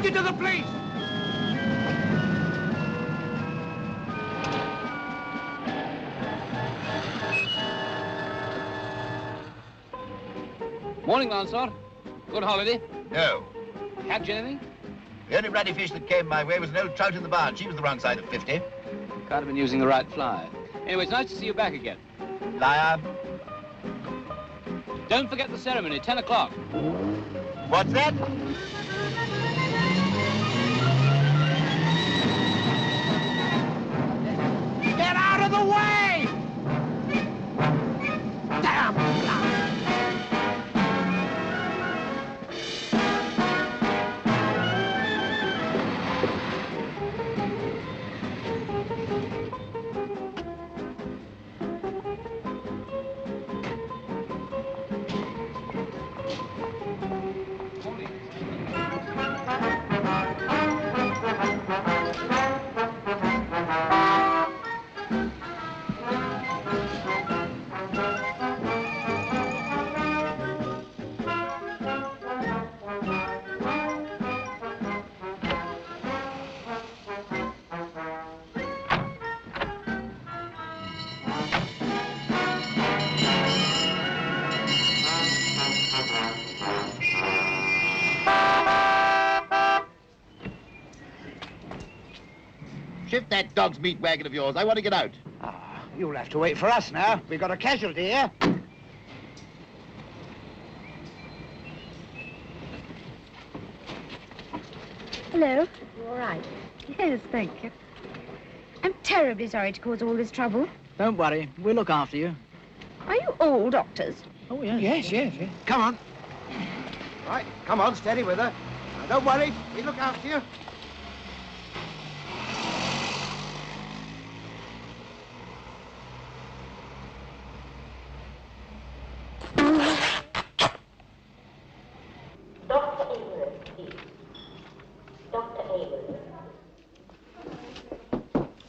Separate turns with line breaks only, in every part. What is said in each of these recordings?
Take it to the police!
Morning, Lancelot. Good holiday?
No.
Catch anything?
The only ruddy fish that came my way was an old trout in the barn. She was the wrong side of 50.
Can't have been using the right fly. Anyway, it's nice to see you back again.
Liar.
Don't forget the ceremony, 10 o'clock.
What's that?
Get out of the way! Damn!
Shift that dog's meat wagon of yours. I want to get out.
Ah, you'll have to wait for us now. We've got a casualty here.
Hello.
You all right?
Yes, thank you. I'm terribly sorry to cause all this trouble.
Don't worry. We'll look after you.
Are you all doctors?
Oh, yes. Yes. Come on. Right, come on, steady with her. Now, don't worry. We'll look after you.
Dr. Eggar, please. Dr. Eggar.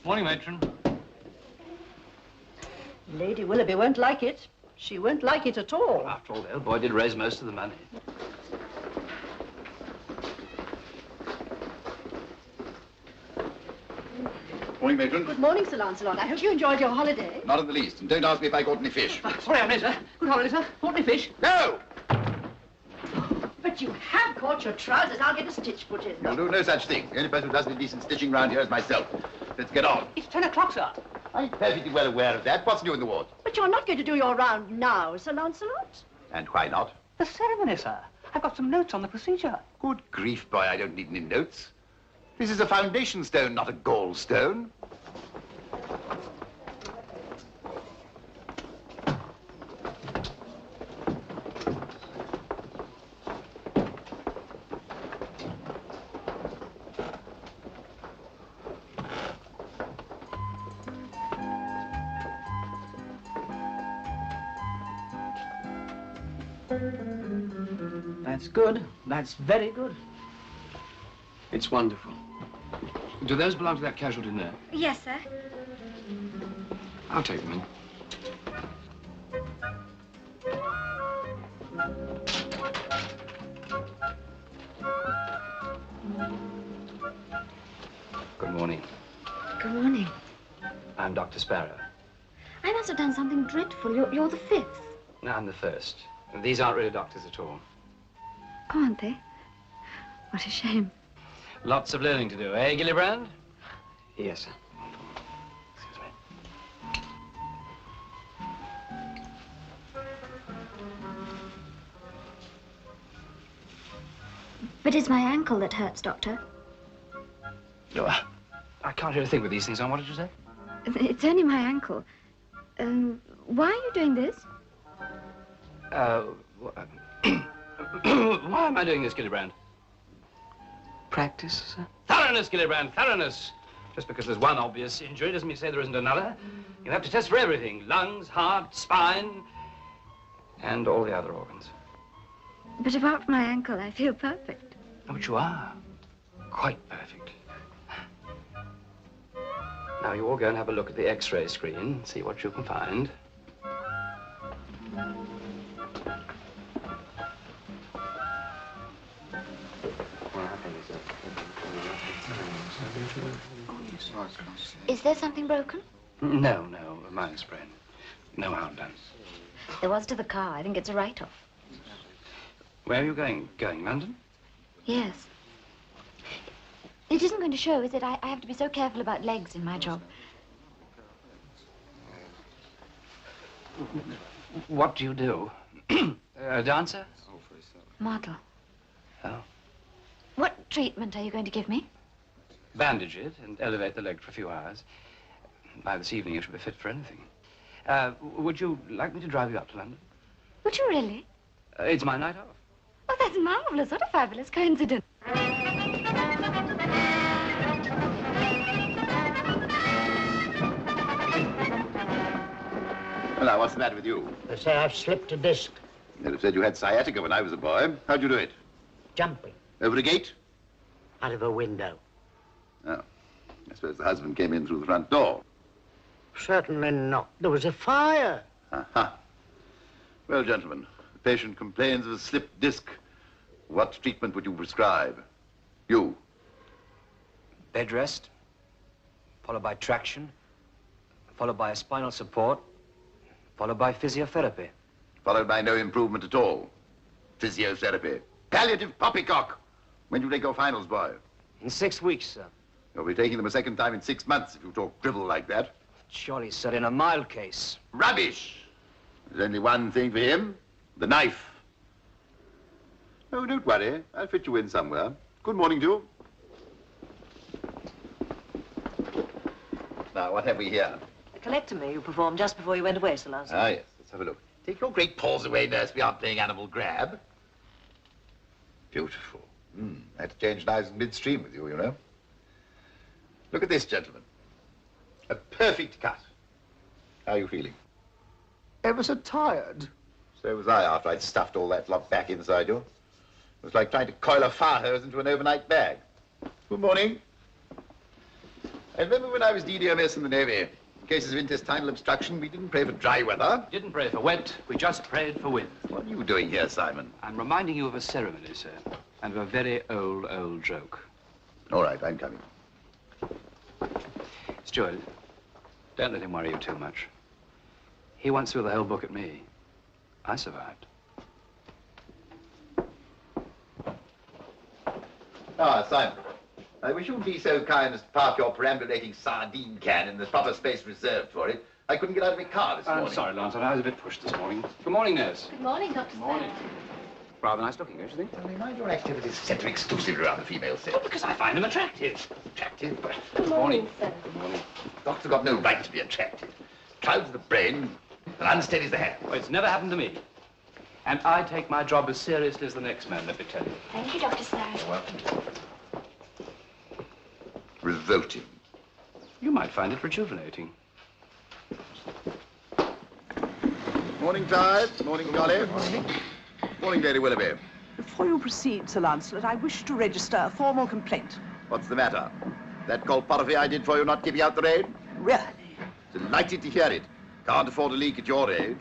Morning, matron.
Lady Willoughby won't like it. She won't like it at all.
After all, the old boy did raise most of the money.
Morning, matron.
Good morning, Sir Lancelot. I hope you enjoyed your holiday.
Not in the least. And don't ask me if I caught any fish.
Sorry I'm late, sir. Good holiday, sir. Caught any fish?
No!
But you have caught your trousers. I'll get a stitch put in.
You'll do no such thing. The only person who does any decent stitching round here is myself. Let's get on.
It's 10 o'clock, sir.
I'm perfectly well aware of that. What's new in the ward?
But you're not going to do your round now, Sir Lancelot.
And why not?
The ceremony, sir. I've got some notes on the procedure.
Good grief, boy, I don't need any notes. This is a foundation stone, not a gallstone.
That's good. That's very good.
It's wonderful. Do those belong to that casualty there?
Yes, sir.
I'll take them in. Good morning.
Good morning.
I'm Dr. Sparrow.
I must have done something dreadful. You're the fifth.
No, I'm the first. These aren't really doctors at all.
Oh, aren't they? What a shame.
Lots of learning to do, eh, Gillibrand?
Yes, sir.
Excuse me.
But it's my ankle that hurts, Doctor.
No, I can't hear a thing with these things on. What did you say?
It's only my ankle. Why are you doing this?
Why am I doing this, Gillibrand?
Practice, sir?
Thoroughness, Gillibrand, thoroughness. Just because there's one obvious injury doesn't mean to say there isn't another. You have to test for everything. Lungs, heart, spine, and all the other organs.
But apart from my ankle, I feel perfect.
Oh, but you are. Quite perfect. Now, you all go and have a look at the X-ray screen, see what you can find.
What happened, sir?
Is there something broken?
No, mine's sprained. No harm done.
There was to the car. I think it's a write-off.
Where are you going? Going London?
Yes. It isn't going to show, is it? I have to be so careful about legs in my job.
What do you do? A dancer?
Model.
Oh.
What treatment are you going to give me?
Bandage it and elevate the leg for a few hours. By this evening, you should be fit for anything. Would you like me to drive you up to London?
Would you really?
It's my night off.
Oh, that's marvelous. What a fabulous coincidence.
Well, now, what's the matter with you?
They say I've slipped a disc.
They'd have said you had sciatica when I was a boy. How'd you do it?
Jumping
Over a gate?
out of a window.
Oh. I suppose the husband came in through the front door.
Certainly not. There was a fire.
Aha. Well, gentlemen, the patient complains of a slipped disc. What treatment would you prescribe? You.
Bed rest, followed by traction, followed by a spinal support, followed by physiotherapy.
Followed by no improvement at all. Physiotherapy. Palliative poppycock. When do you take your finals, boy?
In 6 weeks, sir.
You'll be taking them a second time in 6 months if you talk drivel like that.
Surely, sir, in a mild case.
Rubbish! There's only one thing for him. The knife. Oh, don't worry. I'll fit you in somewhere. Good morning to you. Now, what have we here?
A colectomy you performed just before you went away, Sir Lancelot.
Ah, yes. Let's have a look. Take your great paws away, nurse. We aren't playing animal grab. Beautiful. I had to change knives in midstream with you, you know. Look at this, gentlemen. A perfect cut. How are you feeling?
Ever so tired.
So was I after I'd stuffed all that lot back inside you. It was like trying to coil a fire hose into an overnight bag. Good morning. I remember when I was DDMS in the Navy. In cases of intestinal obstruction, we didn't pray for dry weather.
Didn't pray for wet, we just prayed for wind.
What are you doing here, Simon?
I'm reminding you of a ceremony, sir, and of a very old joke.
All right, I'm coming.
Steward, don't let him worry you too much. He once threw the whole book at me. I survived.
Ah, Simon, I wish you'd be so kind as to park your perambulating sardine can in the proper space reserved for it. I couldn't get out of my car this morning.
I'm sorry, Lancelot. I was a bit pushed this morning. Good morning, nurse.
Good morning, Dr.
Morning. Rather nice looking, don't you think?
Tell me, mind your activities centre exclusively around the female sex.
Well, because I find them attractive.
Attractive, but
Good morning, sir.
Good morning.
doctor's got no right to be attractive. Clouds the brain and unsteadies the hand.
Well, it's never happened to me. And I take my job as seriously as the next man, let me tell you.
Thank you, Dr. Spratt.
You're welcome. Revolting.
You might find it rejuvenating.
Morning, Clive. Morning, Golly. Morning. Morning, Lady Willoughby.
Before you proceed, Sir Lancelot, I wish to register a formal complaint.
What's the matter? That colporthy I did for you not giving out the rain?
Really?
Delighted to hear it. Can't afford a leak at your age.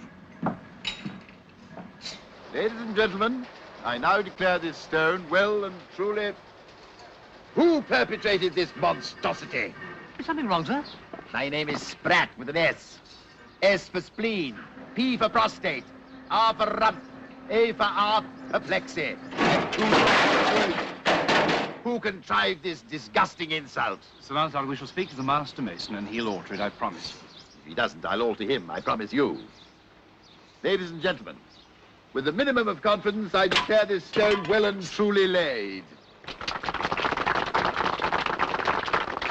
Ladies and gentlemen, I now declare this stone well and truly... Who perpetrated this monstrosity?
Is something wrong, sir?
My name is Spratt with an S. S for spleen, P for prostate, R for rump, A for apoplexy. Who contrived this disgusting insult?
Sir Lancelot, we shall speak to the master mason and he'll alter it, I promise.
If he doesn't, I'll alter him, I promise you. Ladies and gentlemen, with the minimum of confidence, I declare this stone well and truly laid.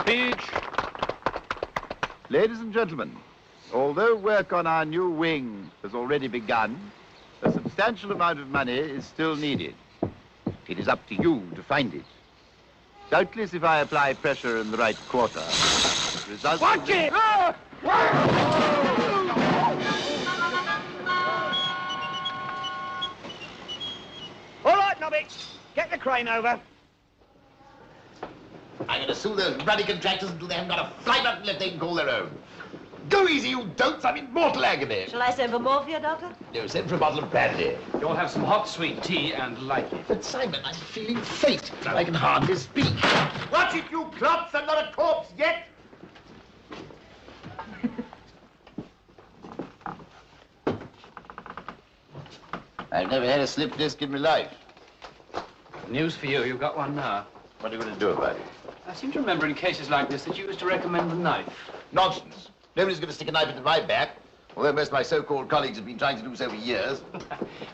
Speech.
Ladies and gentlemen, although work on our new wing has already begun, a substantial amount of money is still needed. It is up to you to find it. Doubtless, if I apply pressure in the right quarter, the result...
Watch it!
All right, Nobby. Get the crane over.
I'm going to sue those ruddy contractors until they haven't got a fly button left they can call their own. Go easy, you don'ts. I'm in mortal agony.
Shall I send for more for you, Doctor?
No, send for a bottle of brandy.
You'll have some hot sweet tea and like it.
But, Simon, I'm feeling faint. I can hardly speak. Watch it, you clots. I'm not a corpse yet. I've never had a slip disc in my life.
News for you. You've got one now.
What are you going to do about it?
I seem to remember in cases like this that you used to recommend the knife.
Nonsense. Nobody's going to stick a knife into my back, although most of my so-called colleagues have been trying to do so for years.
Well,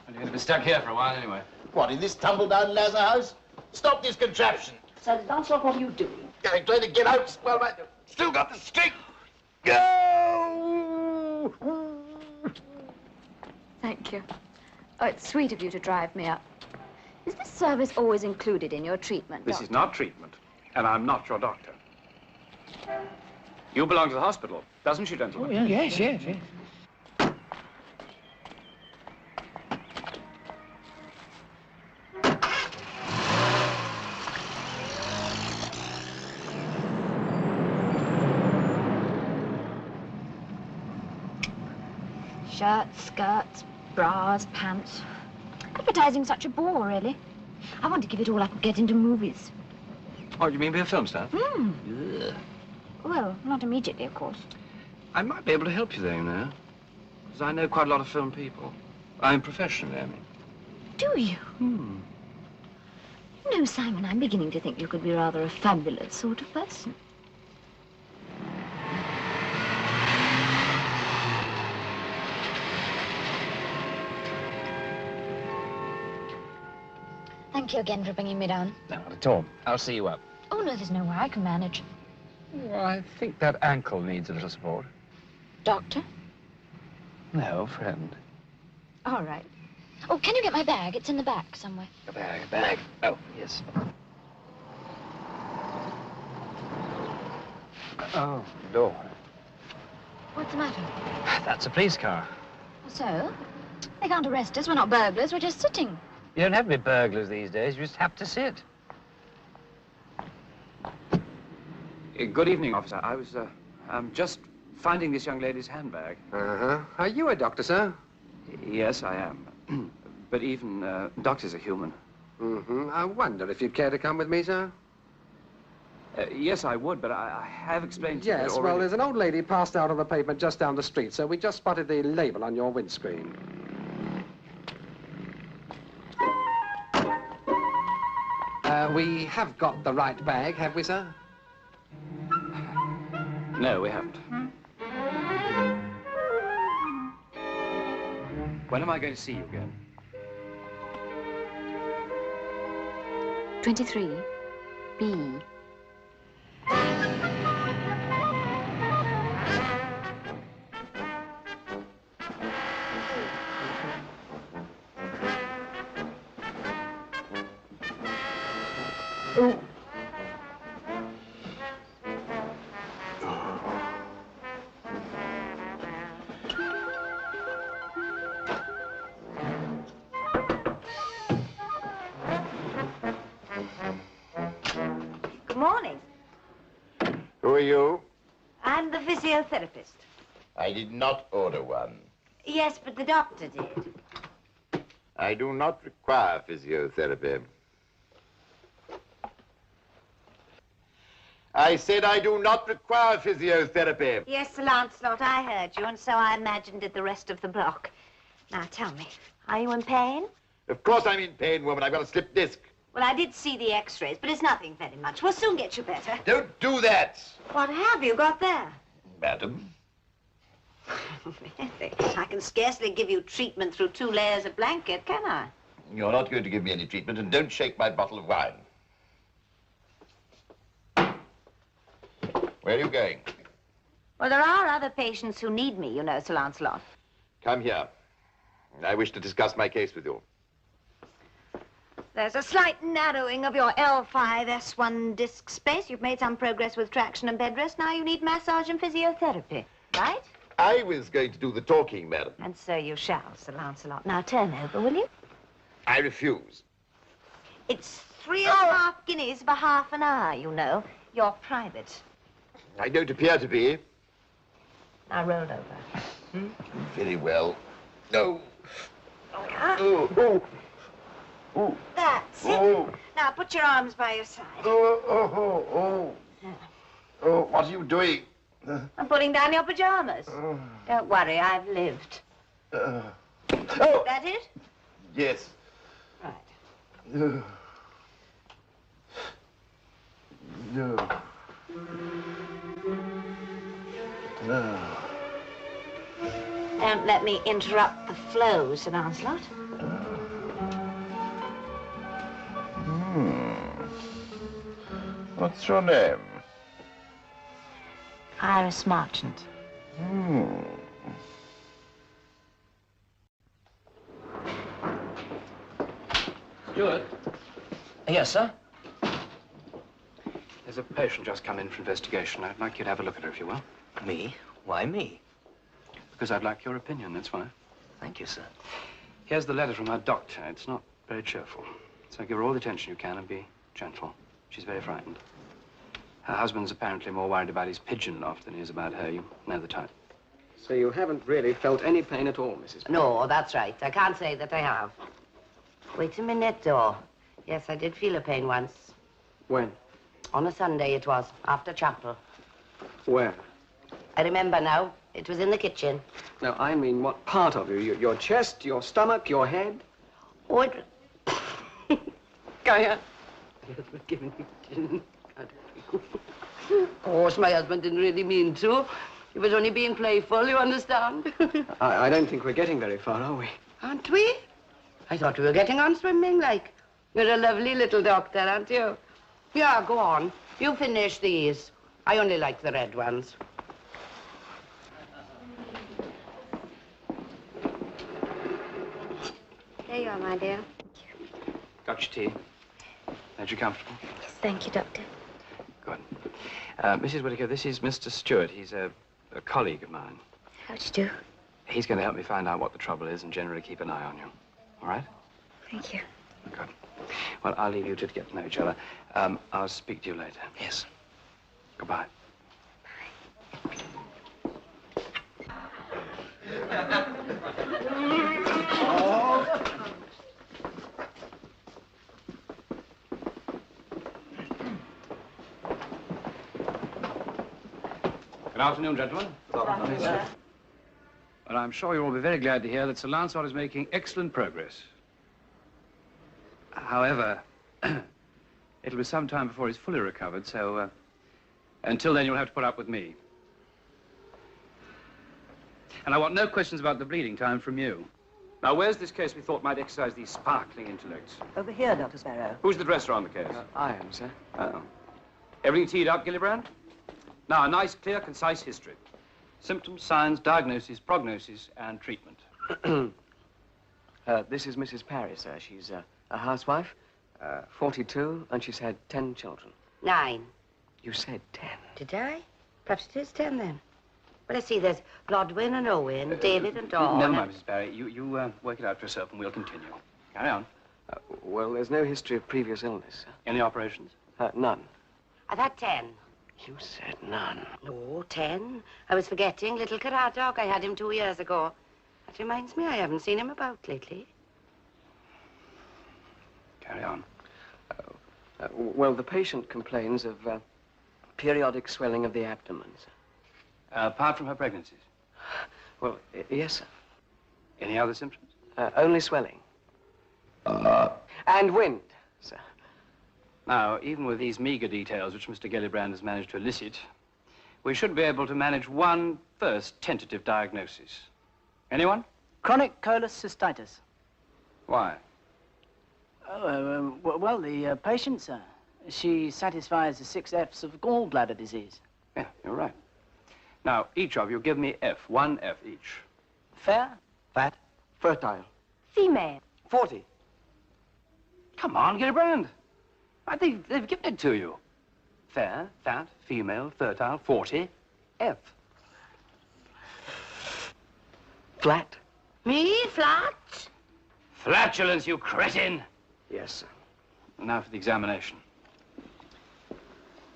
you're going to be stuck here for a while anyway.
What, in this tumble-down Lazar house? Stop this contraption.
Sir Lancelot, what are you doing?
I'm trying to get out while I still got the strength. Go!
Thank you. Oh, it's sweet of you to drive me up. Is this service always included in your treatment,
This
Doctor?
is not treatment, and I'm not your doctor. You belong to the hospital, doesn't she, gentlemen?
Oh, yeah, yes, yes, yes.
Shirts, skirts, bras, pants. Advertising's such a bore, really. I want to give it all up and get into movies.
Oh, you mean be a film star?
Hmm. Well, not immediately, of course.
I might be able to help you there, you know. Because I know quite a lot of film people. I'm professionally, I mean.
Do you? You know, Simon, I'm beginning to think you could be rather a fabulous sort of person. Thank you again for bringing me down.
No, not at all. I'll see you up.
Oh, no, there's no way I can manage.
Well, I think that ankle needs a little support.
Doctor?
No, friend.
All right. Oh, can you get my bag? It's in the back somewhere.
A bag. Oh, yes. Oh, Lord.
What's the matter?
That's a police car.
So? They can't arrest us. We're not burglars. We're just sitting.
You don't have to be burglars these days. You just have to sit. Good evening, officer. I'm just finding this young lady's handbag.
Uh-huh. Are you a doctor, sir?
Yes, I am. But even doctors are human.
Mm-hmm. I wonder if you'd care to come with me, sir?
Yes, I would, but I have explained to you
Yes,
already.
well, there's an old lady passed out on the pavement just down the street, so we just spotted the label on your windscreen. We have got the right bag, have we, sir?
No, we haven't. When am I going to see you again?
23. B.
Good morning.
Who are you?
I'm the physiotherapist.
I did not order one.
Yes, but the doctor did.
I do not require physiotherapy. I said I do not require physiotherapy.
Yes, Sir Lancelot, I heard you, and so I imagined did the rest of the block. Now, tell me, are you in pain?
Of course I'm in pain, woman. I've got a slipped disc.
Well, I did see the x-rays, but it's nothing very much. We'll soon get you better.
Don't do that,
What have you got there?
madam.
Really? I can scarcely give you treatment through 2 layers of blanket, can I?
You're not going to give me any treatment, and don't shake my bottle of wine. Where are you going?
Well, there are other patients who need me, you know, Sir Lancelot.
Come here. I wish to discuss my case with you.
There's a slight narrowing of your L5S1 disc space. You've made some progress with traction and bed rest. Now you need massage and physiotherapy, right?
I was going to do the talking, madam.
And so you shall, Sir Lancelot. Now turn over, will you?
I refuse.
It's 3.5 guineas for half an hour, you know. You're private.
I don't appear to be.
Now roll over.
Very well. No.
Oh,
Oh, oh.
that's it.
Oh.
Now put your arms by your side.
Oh. Oh, what are you doing?
I'm pulling down your pajamas. Don't worry, I've lived.
Oh.
That it?
Yes.
Right.
No. No.
Don't let me interrupt the flow, Sir Lancelot.
What's your name?
Iris Marchant.
Stuart?
Yes, sir?
There's a patient just come in for investigation. I'd like you to have a look at her, if you will.
Me? Why me?
Because I'd like your opinion, that's why.
Thank you, sir.
Here's the letter from her doctor. It's not very cheerful. So give her all the attention you can and be gentle. She's very frightened. Her husband's apparently more worried about his pigeon loft than he is about her. You know the type.
So you haven't really felt any pain at all, Mrs. Spratt?
No, that's right. I can't say that I have. Wait a minute, though. Yes, I did feel a pain once.
When?
On a Sunday it was, after chapel.
Where?
I remember now. It was in the kitchen.
No, I mean, what part of you? Your chest, your stomach, your head?
Oh, it...
Gaia.
Of course, my husband didn't really mean to. He was only being playful, you understand?
I don't think we're getting very far, are we?
Aren't we? I thought we were getting on swimming, like. You're a lovely little doctor, aren't you? Yeah, go on. You finish these. I only like the red ones.
There you are, my dear.
Got your tea? Made you comfortable?
Yes, thank you, Doctor.
Good. Mrs. Whittaker, this is Mr. Stewart. He's a colleague of mine.
How do you do?
He's going to help me find out what the trouble is and generally keep an eye on you. All right?
Thank you.
Good. Well, I'll leave you to get to know each other. I'll speak to you later.
Yes.
Goodbye. Good afternoon, gentlemen. Good afternoon, sir. Well, I'm sure you'll all be very glad to hear that Sir Lancelot is making excellent progress. However, it'll be some time before he's fully recovered, so until then you'll have to put up with me. And I want no questions about the bleeding time from you. Now, where's this case we thought might exercise these sparkling intellects?
Over here, Dr. Sparrow.
Who's the dresser on the case?
I am, sir.
Oh. Everything teed up, Gillibrand? Now, a nice, clear, concise history. Symptoms, signs, diagnosis, prognosis, and treatment.
This is Mrs. Parry, sir. She's a housewife, 42, and she's had 10 children.
9.
You said 10.
Did I? Perhaps it is 10 then. Well, I see there's Blodwyn and Owen, David and Dawn.
Never mind, Mrs. Barry. You work it out for yourself, and we'll continue. Carry on.
Well, there's no history of previous illness, sir.
Any operations?
None.
I've had 10.
You said none.
No, 10. I was forgetting little Caradog. I had him 2 years ago. That reminds me, I haven't seen him about lately.
Carry on.
Well, the patient complains of periodic swelling of the abdomen, sir.
Apart from her pregnancies?
Well, yes, sir.
Any other symptoms?
Only swelling. And wind, sir.
Now, even with these meager details which Mr. Gillibrand has managed to elicit, we should be able to manage one first tentative diagnosis. Anyone?
Chronic cholecystitis.
Why?
Oh, well, the patient, sir. She satisfies the 6 F's of gallbladder disease.
Yeah, you're right. Now, each of you give me F, 1 F each.
Fair?
Fat? Fertile?
Female.
40.
Come on, Gillibrand. They've given it to you. Fair, fat, female, fertile, 40, F.
Flat?
Me? Flat?
Flatulence, you cretin!
Yes, sir.
Now for the examination.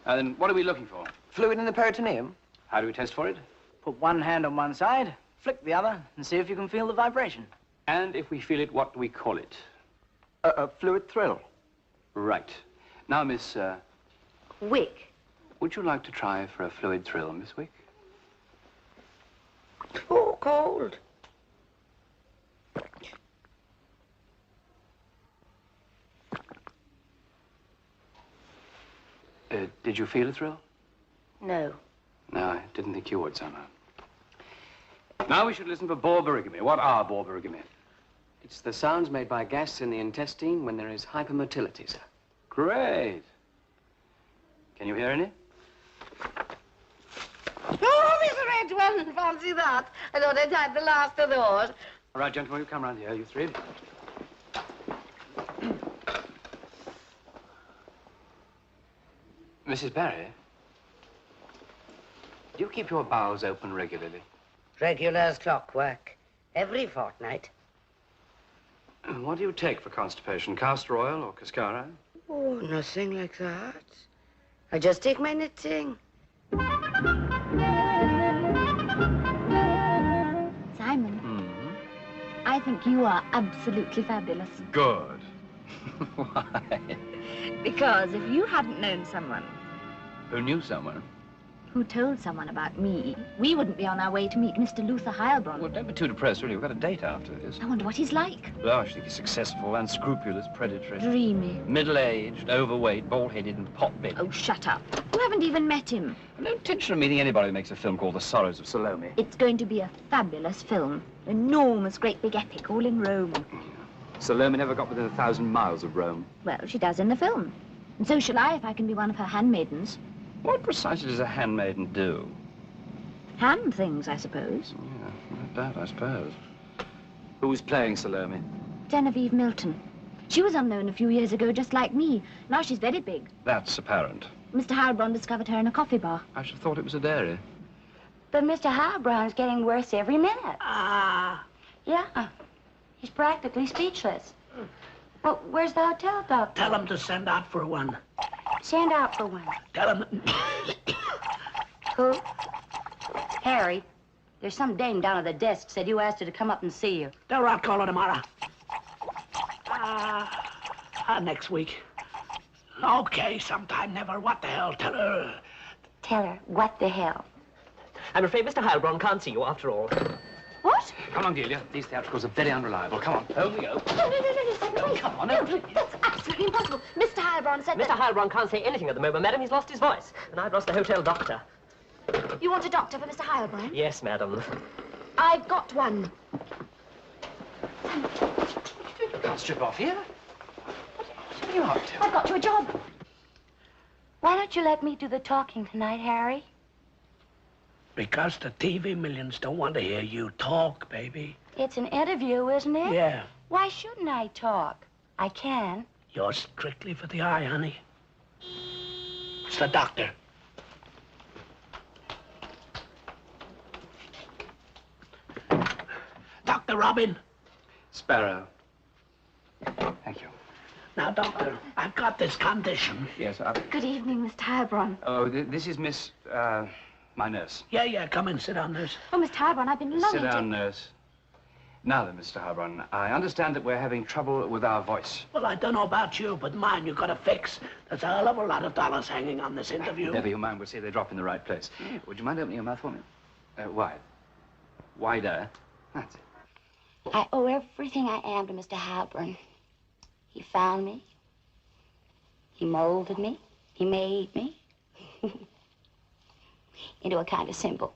Then what are we looking for?
Fluid in the peritoneum?
How do we test for it?
Put one hand on one side, flick the other, and see if you can feel the vibration.
And if we feel it, what do we call it?
A fluid thrill.
Right. Now, Miss,
Wick.
would you like to try for a fluid thrill, Miss Wick?
Oh, cold.
Did you feel a thrill?
No.
No, I didn't think you would somehow. Now we should listen for borborygamy. What are borborygamy?
It's the sounds made by gas in the intestine when there is hypermotility, sir.
Great. Can you hear any?
Oh, Mr. Edwin, fancy that. I thought I'd had the last of those.
All right, gentlemen, you come round here, you three. Mrs. Barry, do you keep your bowels open regularly?
Regular as clockwork. Every fortnight.
What do you take for constipation? Castor oil or cascara?
Oh, nothing like that. I just take my knitting.
Simon, I think you are absolutely fabulous.
Good. Why?
Because if you hadn't known someone
Who knew someone?
who told someone about me, we wouldn't be on our way to meet Mr. Luther Heilbronn.
Well, don't be too depressed, really. We've got a date after this.
I wonder what he's like.
Oh, I think he's successful, unscrupulous, predatory.
Dreamy.
Middle-aged, overweight, bald-headed, and pot-bellied.
Oh, shut up. You haven't even met him.
I've no intention of meeting anybody who makes a film called The Sorrows of Salome.
It's going to be a fabulous film. Enormous, great big epic, all in Rome.
Salome never got within 1,000 miles of Rome.
Well, she does in the film. And so shall I if I can be one of her handmaidens.
What precisely does a handmaiden do?
Hand things, I suppose.
Yeah, no doubt, I suppose. Who's playing Salome?
Genevieve Milton. She was unknown a few years ago, just like me. Now she's very big.
That's apparent.
Mr. Heilbronn discovered her in a coffee bar.
I should have thought it was a dairy.
But Mr. Heilbronn's getting worse every minute.
Ah.
Yeah. He's practically speechless. Well, where's the hotel doctor?
Tell him to send out for one.
Send out for one.
Tell him...
Who? Harry. There's some dame down at the desk said you asked her to come up and see you.
Tell her I'll call her tomorrow. Next week. Okay, sometime, never. What the hell? Tell her.
Tell her, what the hell?
I'm afraid Mr. Heilbronn can't see you after all.
What?
Come on, Delia. These theatricals are very unreliable. Come on, home we go.
No,
Come on,
no, that's absolutely impossible. Mr. Heilbronn said
Mr. Heilbronn can't say anything at the moment, madam. He's lost his voice. And I've lost the hotel doctor.
You want a doctor for Mr. Heilbronn?
Yes, madam.
I've got one.
You can't strip off here. What are you up to?
I've got you a job.
Why don't you let me do the talking tonight, Harry?
Because the TV millions don't want to hear you talk, baby.
It's an interview, isn't it?
Yeah.
Why shouldn't I talk? I can.
You're strictly for the eye, honey. It's the doctor. Dr. Robin.
Sparrow. Thank you.
Now, doctor, I've got this condition.
Yes,
Good evening, Mr. Heilbronn.
Oh, this is Miss, my nurse.
Yeah, come in, sit down, nurse.
Oh, Mr. Heilbronn, I've been longing
Sit down, nurse. Now then, Mr. Heilbronn, I understand that we're having trouble with our voice.
Well, I don't know about you, but mine you got to fix. There's a hell of a lot of dollars hanging on this interview.
Never you mind, we'll see they drop in the right place. Would you mind opening your mouth for me? Wide. Wider. That's it.
I owe everything I am to Mr. Heilbronn. He found me. He molded me. He made me into a kind of symbol.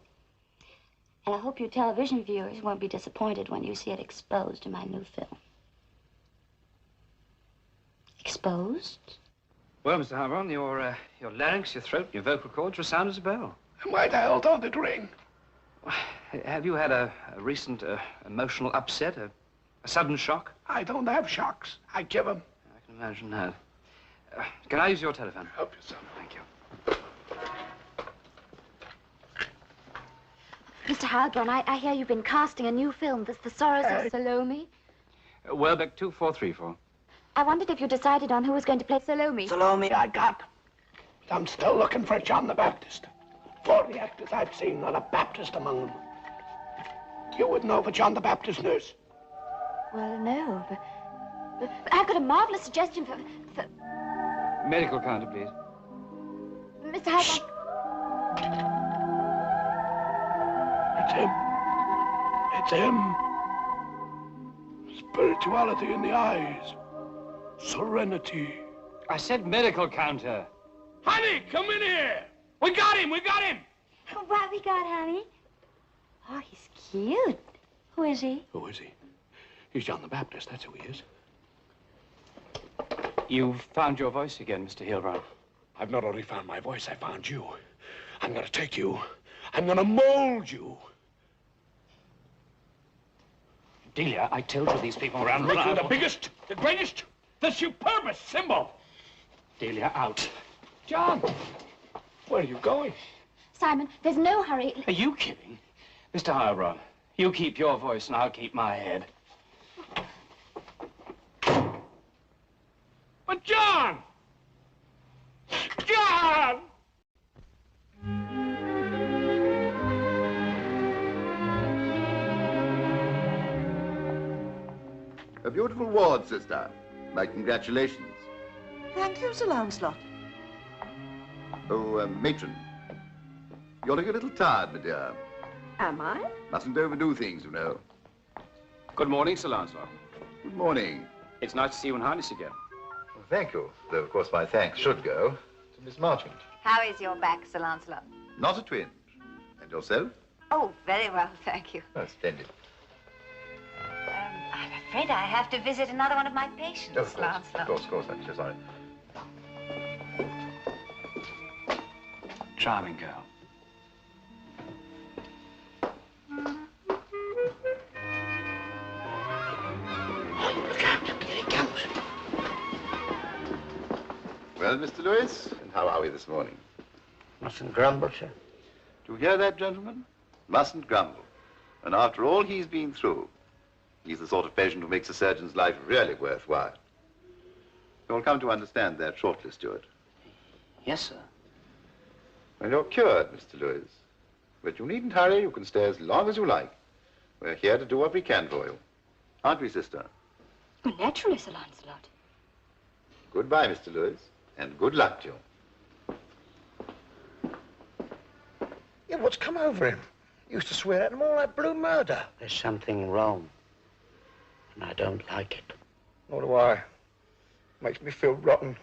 And I hope you television viewers won't be disappointed when you see it exposed in my new film. Exposed?
Well, Mr. Heilbronn, your larynx, your throat, your vocal cords resound as a bell.
And why the hell don't it ring?
Have you had a recent emotional upset, a sudden shock?
I don't have shocks. I give them.
I can imagine that. Can I use your telephone?
Help yourself.
Thank you.
Mr. Heilbronn, I hear you've been casting a new film, The Sorrows of Salome.
Welbeck 2434.
I wondered if you decided on who was going to play Salome.
Salome I got. But I'm still looking for John the Baptist. all the actors I've seen, not a Baptist among them. You would know for John the Baptist, nurse.
Well, no, but I've got a marvelous suggestion for...
Medical counter, please.
Mr. Hyde.
It's him. It's him. Spirituality in the eyes. Serenity.
I said medical counter.
Honey, come in here. We got him. We got him.
What we got, honey? Oh, he's cute. Who is he?
Who is he? He's John the Baptist. That's who he is.
You've found your voice again, Mr. Hilbrow.
I've not only found my voice, I found you. I'm going to take you. I'm going to mold you.
Delia, I told you these people around
Make you the biggest, the greatest, the superbest symbol.
Delia, out.
John, where are you going?
Simon, there's no hurry.
Are you kidding? Mr. Hilbrow, you keep your voice and I'll keep my head.
But John! John!
A beautiful ward, sister. My congratulations.
Thank you, Sir Lancelot.
Oh, matron. You're looking a little tired, my dear.
Am I?
Mustn't overdo things, you know.
Good morning, Sir Lancelot.
Good morning.
It's nice to see you in harness again.
Well, thank you. Though, of course, my thanks should go to Miss Marchant.
How is your back, Sir Lancelot?
Not a twinge. And yourself?
Oh, very well, thank you.
Oh, splendid.
I'm afraid I have to visit another one of my patients,
Of
Lancelot.
course, I'm so sorry.
Charming girl.
Look out, here he comes.
Well, Mr. Lewis, and how are we this morning?
Mustn't grumble, sir.
Do you hear that, gentlemen? Mustn't grumble. And after all he's been through, he's the sort of patient who makes a surgeon's life really worthwhile. You'll come to understand that shortly, Stuart.
Yes, sir.
Well, you're cured, Mr. Lewis. But you needn't hurry. You can stay as long as you like. We're here to do what we can for you. Aren't we, sister?
Well, naturally, Sir Lancelot.
Goodbye, Mr. Lewis, and good luck to you.
Yeah, what's come over him? He used to swear at them all like blue murder.
There's something wrong, and I don't like it.
Nor do I. Makes me feel rotten.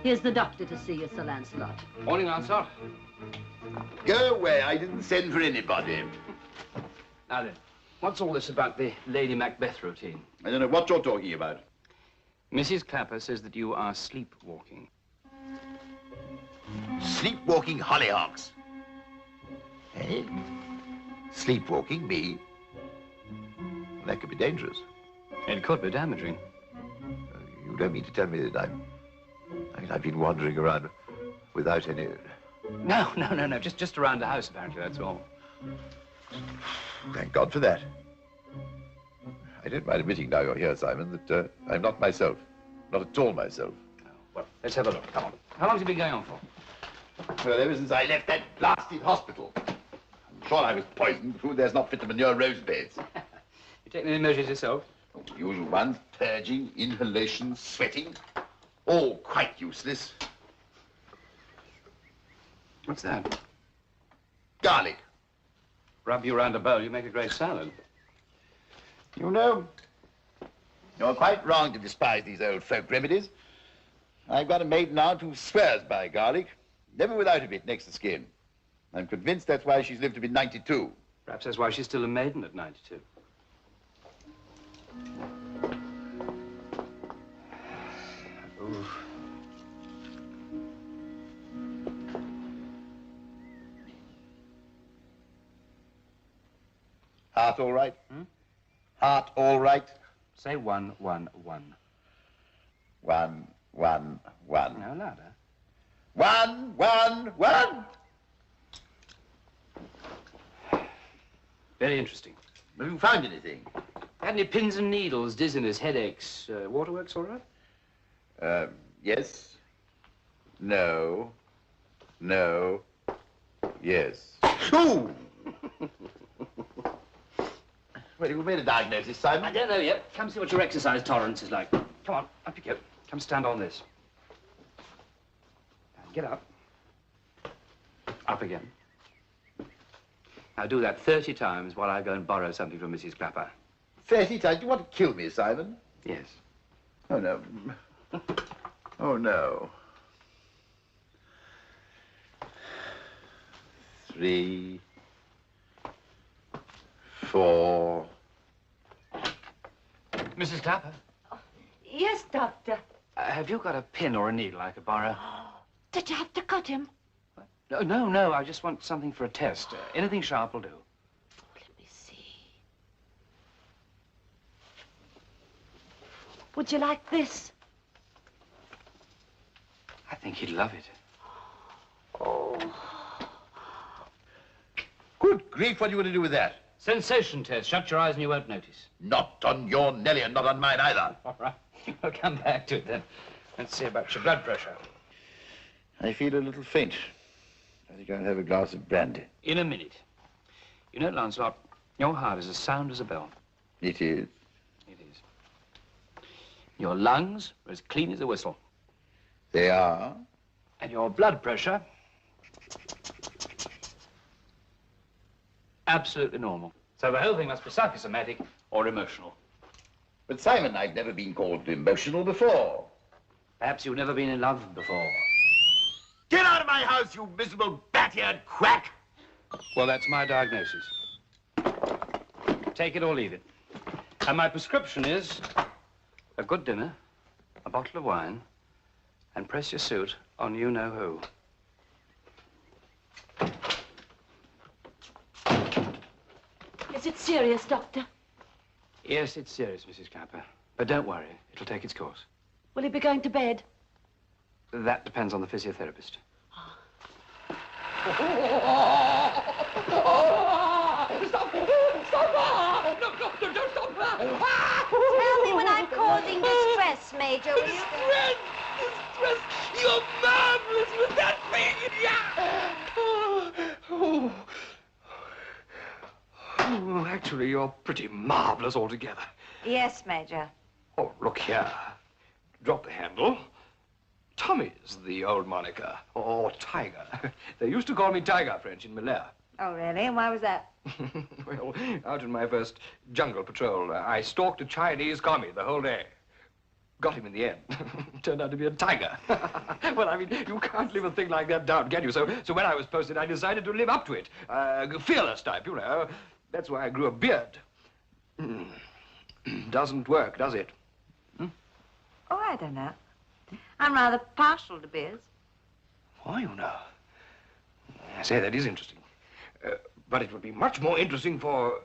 Here's the doctor to see you, Sir Lancelot.
Morning, Lancelot.
Go away. I didn't send for anybody.
Now then, what's all this about the Lady Macbeth routine?
I don't know what you're talking about.
Mrs. Clapper says that you are sleepwalking.
Sleepwalking hollyhocks. Eh? Sleepwalking, me? That could be dangerous.
It could be damaging.
You don't mean to tell me that I've been wandering around without any...
No. Just around the house, apparently, that's all.
Thank God for that. I don't mind admitting now you're here, Simon, that I'm not myself. Not at all myself.
Well, let's have a look. Come on. How long has it been going on for?
Well, ever since I left that blasted hospital. I'm sure I was poisoned. Food there's not fit to manure rose beds.
You taking any measures yourself?
Oh, the usual ones. Purging, inhalation, sweating. All quite useless.
What's that?
Garlic.
Rub you round a bowl, you make a great salad.
You know, you're quite wrong to despise these old folk remedies. I've got a maiden aunt who swears by garlic, never without a bit next the skin. I'm convinced that's why she's lived to be 92.
Perhaps that's why she's still a maiden at 92. Ooh.
Heart all right? Heart all right?
Say 1, 1, 1.
1, 1, 1.
No, louder.
1, 1, 1.
Very interesting.
Have you found anything?
Had any pins and needles, dizziness, headaches, waterworks all right?
Yes. No. No. Yes. Ooh! Well, you've made a diagnosis, Simon.
I don't know yet. Come see what your exercise tolerance is like. Come on, up you go. Come stand on this. Now, get up. Up again. Now do that 30 times while I go and borrow something from Mrs. Clapper.
30 times? Do you want to kill me, Simon?
Yes.
Oh, no. Oh, no. 3, 4.
Mrs. Clapper?
Yes, Doctor.
Have you got a pin or a needle I could borrow?
Did you have to cut him?
No. I just want something for a test. Anything sharp will do.
Let me see. Would you like this?
I think he'd love it.
Oh.
Good grief, what are you going to do with that?
Sensation test. Shut your eyes and you won't notice.
Not on your Nelly and not on mine either.
All right. We'll come back to it then. Let's see about your blood pressure.
I feel a little faint. I think I'll have a glass of brandy.
In a minute. You know, Lancelot, your heart is as sound as a bell.
It is.
It is. Your lungs are as clean as a whistle.
They are.
And your blood pressure, absolutely normal. So the whole thing must be psychosomatic or emotional.
But Simon, I've never been called emotional before.
Perhaps you've never been in love before.
Get out of my house, you miserable bat-eared quack!
Well, that's my diagnosis. Take it or leave it. And my prescription is a good dinner, a bottle of wine, and press your suit on you-know-who.
Is it serious, Doctor?
Yes, it's serious, Mrs. Clapper. But don't worry, it'll take its course.
Will he be going to bed?
That depends on the physiotherapist.
Stop! No, don't stop!
Tell me when I'm causing distress, Major, will you?
Distress! You're marvelous with that thing! Oh, actually, you're pretty marvelous altogether.
Yes, Major.
Oh, look here. Drop the handle. Tommy's the old moniker, or Tiger. They used to call me Tiger French in Malaya.
Oh, really? And why was that?
Well, out in my first jungle patrol, I stalked a Chinese commie the whole day. Got him in the end. Turned out to be a tiger. Well, I mean, you can't live a thing like that down, can you? So when I was posted, I decided to live up to it. Fearless type, you know. That's why I grew a beard. Doesn't work, does it?
Oh, I don't know. I'm rather partial to beards.
Why, you know? I say, that is interesting. But it would be much more interesting for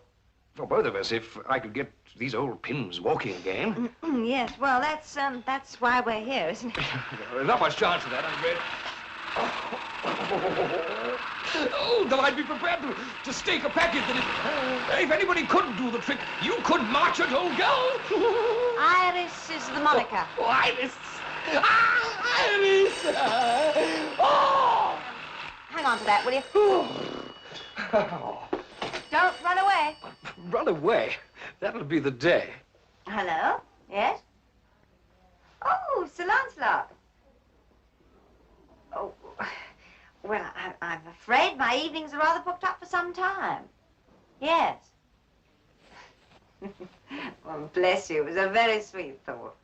both of us if I could get these old pins walking again.
Yes, well, that's why we're here, isn't it?
There's not much chance of that, I'm afraid. Oh, though I'd be prepared to stake a packet that if anybody could do the trick, you could march it, old girl.
Iris is the moniker.
Oh, Iris. Ah, Iris. Oh.
Hang on to that, will you? Don't run away.
Run away? That'll be the day.
Hello? Yes? Oh, Sir Lancelot. Oh, well, I'm afraid my evenings are rather booked up for some time. Yes. Well, bless you. It was a very sweet thought.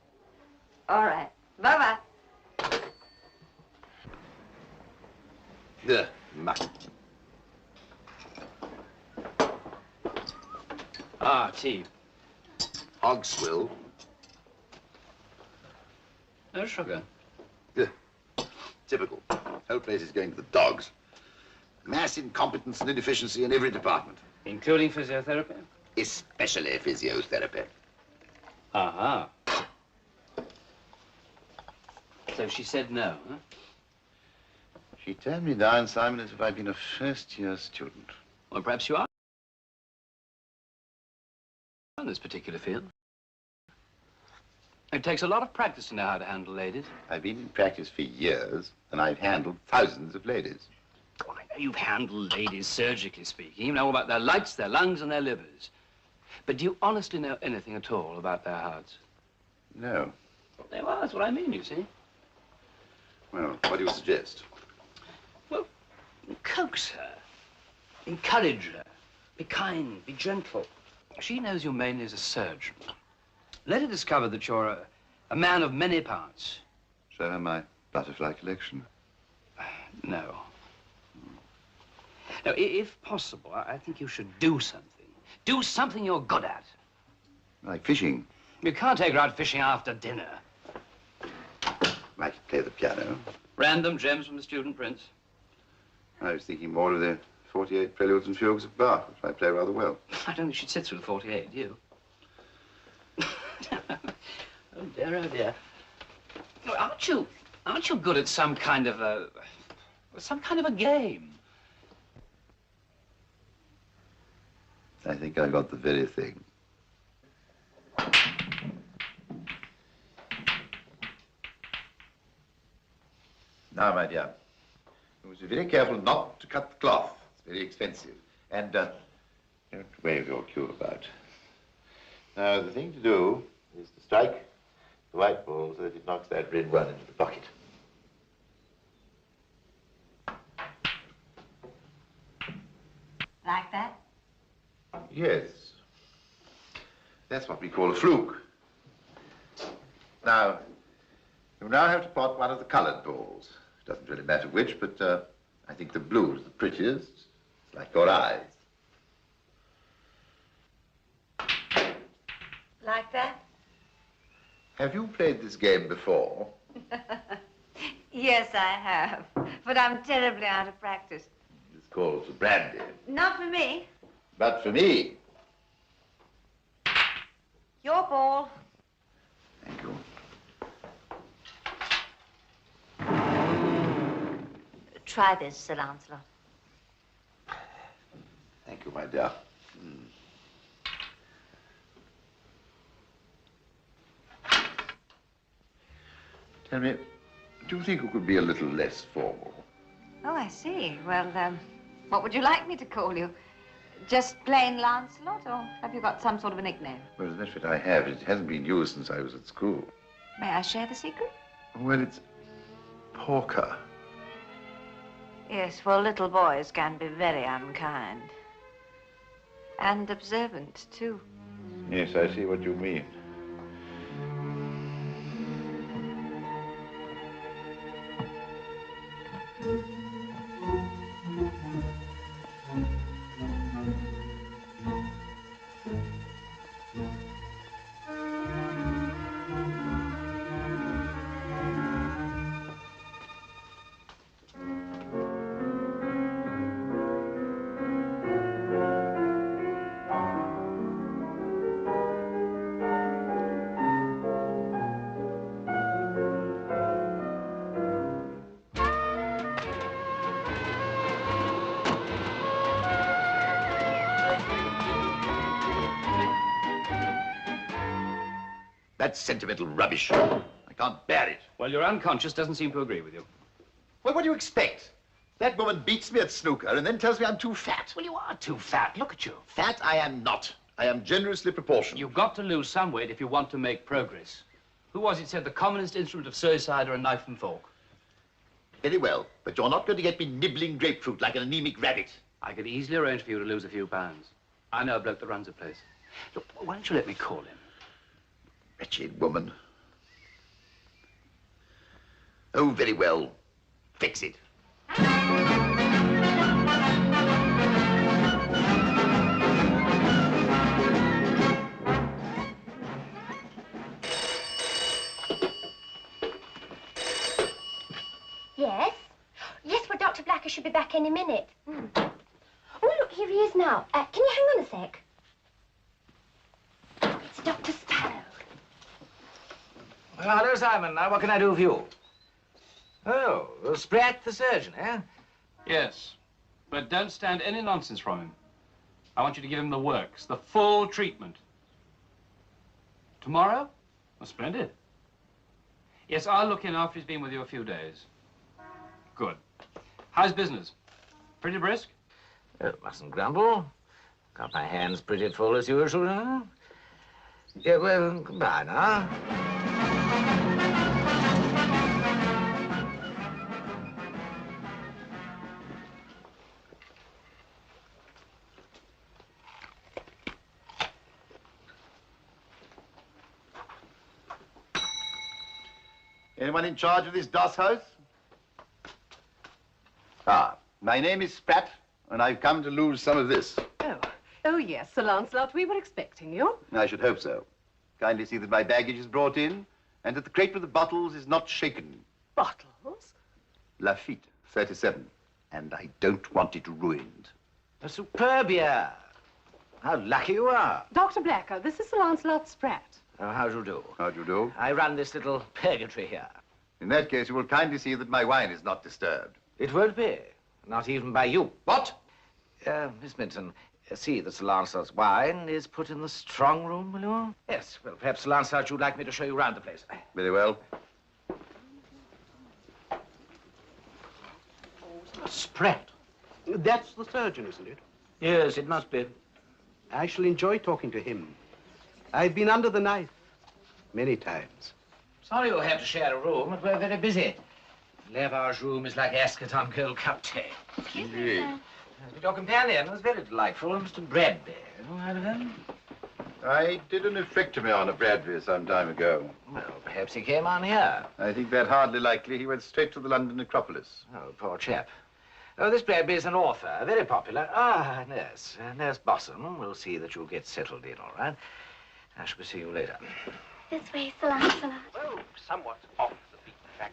All right. Bye-bye.
Muck.
Ah, tea.
Hog swill.
No sugar.
Typical. Whole place is going to the dogs. Mass incompetence and inefficiency in every department.
Including physiotherapy?
Especially physiotherapy.
Aha. So she said no, huh?
She turned me down, Simon, as if I'd been a first-year student.
Well, perhaps you are in this particular field. It takes a lot of practice to know how to handle ladies.
I've been in practice for years, and I've handled thousands of ladies.
Oh, I know you've handled ladies, surgically speaking. You know about their lights, their lungs, and their livers. But do you honestly know anything at all about their hearts?
No.
Well, that's what I mean, you see.
Well, what do you suggest?
Well, coax her. Encourage her. Be kind, be gentle. She knows you mainly as a surgeon. Let her discover that you're a man of many parts.
Show her my butterfly collection.
No. No, if possible, I think you should do something. Do something you're good at.
Like fishing.
You can't take her out fishing after dinner.
I could play the piano.
Random gems from the student prints.
I was thinking more of the 48 preludes and fugues of Bach, which I play rather well.
I don't think she'd sit through the 48, you. Oh dear, oh dear. No, aren't you good at some kind of a game?
I think I got the very thing. Now, my dear, you must be very careful not to cut the cloth. It's very expensive. And don't wave your cue about. Now, the thing to do is to strike the white ball so that it knocks that red one into the pocket.
Like that?
Yes. That's what we call a fluke. Now, you now have to pot one of the colored balls. It doesn't really matter which, but I think the blue is the prettiest. It's like your eyes.
Like that?
Have you played this game before?
Yes, I have. But I'm terribly out of practice.
It's called brandy.
Not for me.
But for me.
Your ball.
Thank you.
Try this, Sir Lancelot.
Thank you, my dear. Tell me, do you think you could be a little less formal?
Oh, I see. Well, what would you like me to call you? Just plain Lancelot, or have you got some sort of a nickname?
Well, as a matter of fact, I have. It hasn't been used since I was at school.
May I share the secret?
Well, it's Porker.
Yes, well, little boys can be very unkind. And observant, too.
Yes, I see what you mean. That's sentimental rubbish. I can't bear it.
Well, your unconscious doesn't seem to agree with you.
Well, what do you expect? That woman beats me at snooker and then tells me I'm too fat.
Well, you are too fat. Look at you.
Fat I am not. I am generously proportioned.
You've got to lose some weight if you want to make progress. Who was it said the commonest instrument of suicide are a knife and fork?
Very well, but you're not going to get me nibbling grapefruit like an anemic rabbit.
I could easily arrange for you to lose a few pounds. I know a bloke that runs a place. Look, why don't you let me call him?
Wretched woman. Oh, very well. Fix it.
should be back any minute. Oh, look, here he is now. Can you hang on a sec? It's Dr. Sparrow.
Well, hello, Simon. Now, what can I do for you? Oh, Spratt, the surgeon, eh?
Yes, but don't stand any nonsense from him. I want you to give him the works, the full treatment. Tomorrow? Well, splendid. Yes, I'll look in after he's been with you a few days. Good. How's business? Pretty brisk?
Oh, mustn't grumble. Got my hands pretty full as usual, huh? Yeah, well, goodbye now.
Anyone in charge of this doss house? Ah, my name is Spratt, and I've come to lose some of this.
Oh, yes, Sir Lancelot, we were expecting you.
I should hope so. Kindly see that my baggage is brought in, and that the crate with the bottles is not shaken.
Bottles?
Lafitte, 37. And I don't want it ruined.
A superb year. How lucky you are.
Dr. Blacker, this is Sir Lancelot Spratt.
Oh, how do you do?
How do you do?
I run this little purgatory here.
In that case, you will kindly see that my wine is not disturbed.
It won't be. Not even by you. What? Miss Minton, see that Sir Lancelot's wine is put in the strong room, will you? Yes, well, perhaps, Sir Lancelot, you'd like me to show you round the place.
Very well.
Spratt. That's the surgeon, isn't it?
Yes, it must be.
I shall enjoy talking to him. I've been under the knife many times.
Sorry you have to share a room, but we're very busy. Lavar's room is like Ascot on cold cup tea.
Excuse me, sir.
But your companion was very delightful, Mr. Bradby. Have you heard of him?
I did an nephrectomy on a Bradby some time ago.
Well, perhaps he came on here.
I think that hardly likely. He went straight to the London necropolis.
Oh, poor chap. Oh, this Bradby is an author, very popular. Ah, nurse. Nurse Bossum will see that you get settled in, all right? I shall see you later.
This way, Sir Lancelot.
Well, somewhat off the beaten track.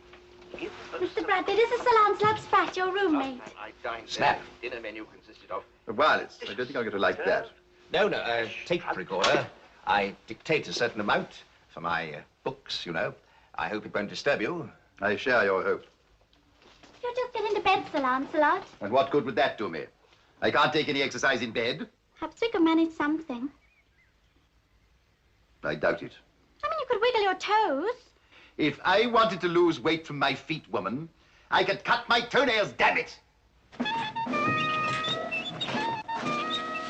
Mr. Bradley, this is Sir Lancelot Spratt, your roommate.
I dined
Snap.
there. Dinner menu consisted of...
A wireless. I don't think I'll get to like that.
No, tape recorder. I dictate a certain amount for my books, you know. I hope it won't disturb you.
I share your hope.
You just get into bed, Sir Lancelot.
And what good would that do me? I can't take any exercise in bed.
Perhaps we could manage something.
I doubt it.
I mean, you could wiggle your toes.
If I wanted to lose weight from my feet, woman, I could cut my toenails, damn it!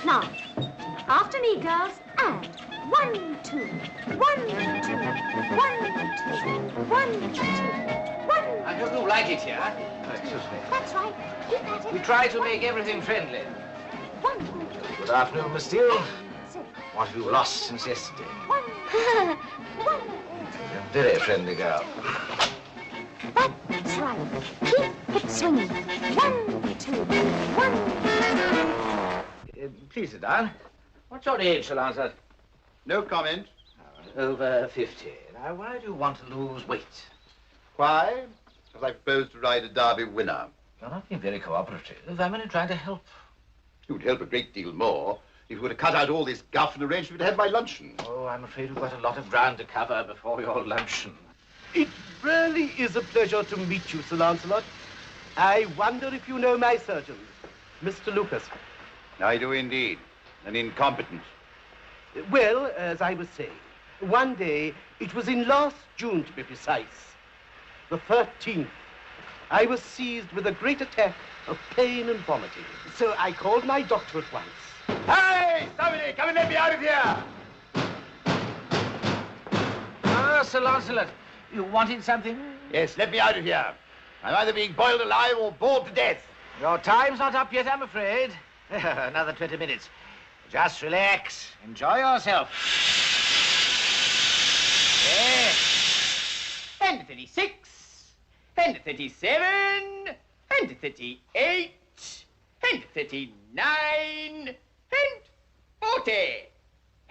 Now, after me, girls, and 1, 2, 1, 2, 1, 2, 1, 2, 1.
I hope you like it here. Oh, excuse me.
That's right. Keep at it.
We try to make everything friendly.
1, 2,
Good afternoon, Miss Steele. What have you lost since yesterday?
1, 1.
You're a very friendly girl.
That's right. Keep it swinging. 1, 2, 1.
Please sit down. What's your age, Sir Lancelot?
No comment.
Over 50. Now, why do you want to lose weight?
Why? Because I propose to ride a Derby winner.
You're not being very cooperative. I'm only trying to help.
You'd help a great deal more if you were to cut out all this guff and arrange for me to have my luncheon.
Oh, I'm afraid we've got a lot of ground to cover before your luncheon.
It really is a pleasure to meet you, Sir Lancelot. I wonder if you know my surgeon, Mr. Lucas.
I do indeed. An incompetent.
Well, as I was saying, one day, it was in last June to be precise, the 13th, I was seized with a great attack of pain and vomiting. So I called my doctor at once.
Hey, somebody, come and let me out of here!
Ah, Sir Lancelot, you wanted something?
Yes, let me out of here. I'm either being boiled alive or bored to death.
Your time's not up yet, I'm afraid. Another 20 minutes. Just relax. Enjoy yourself.
Yes. And 36. And 37. And 38. And 39. And 40.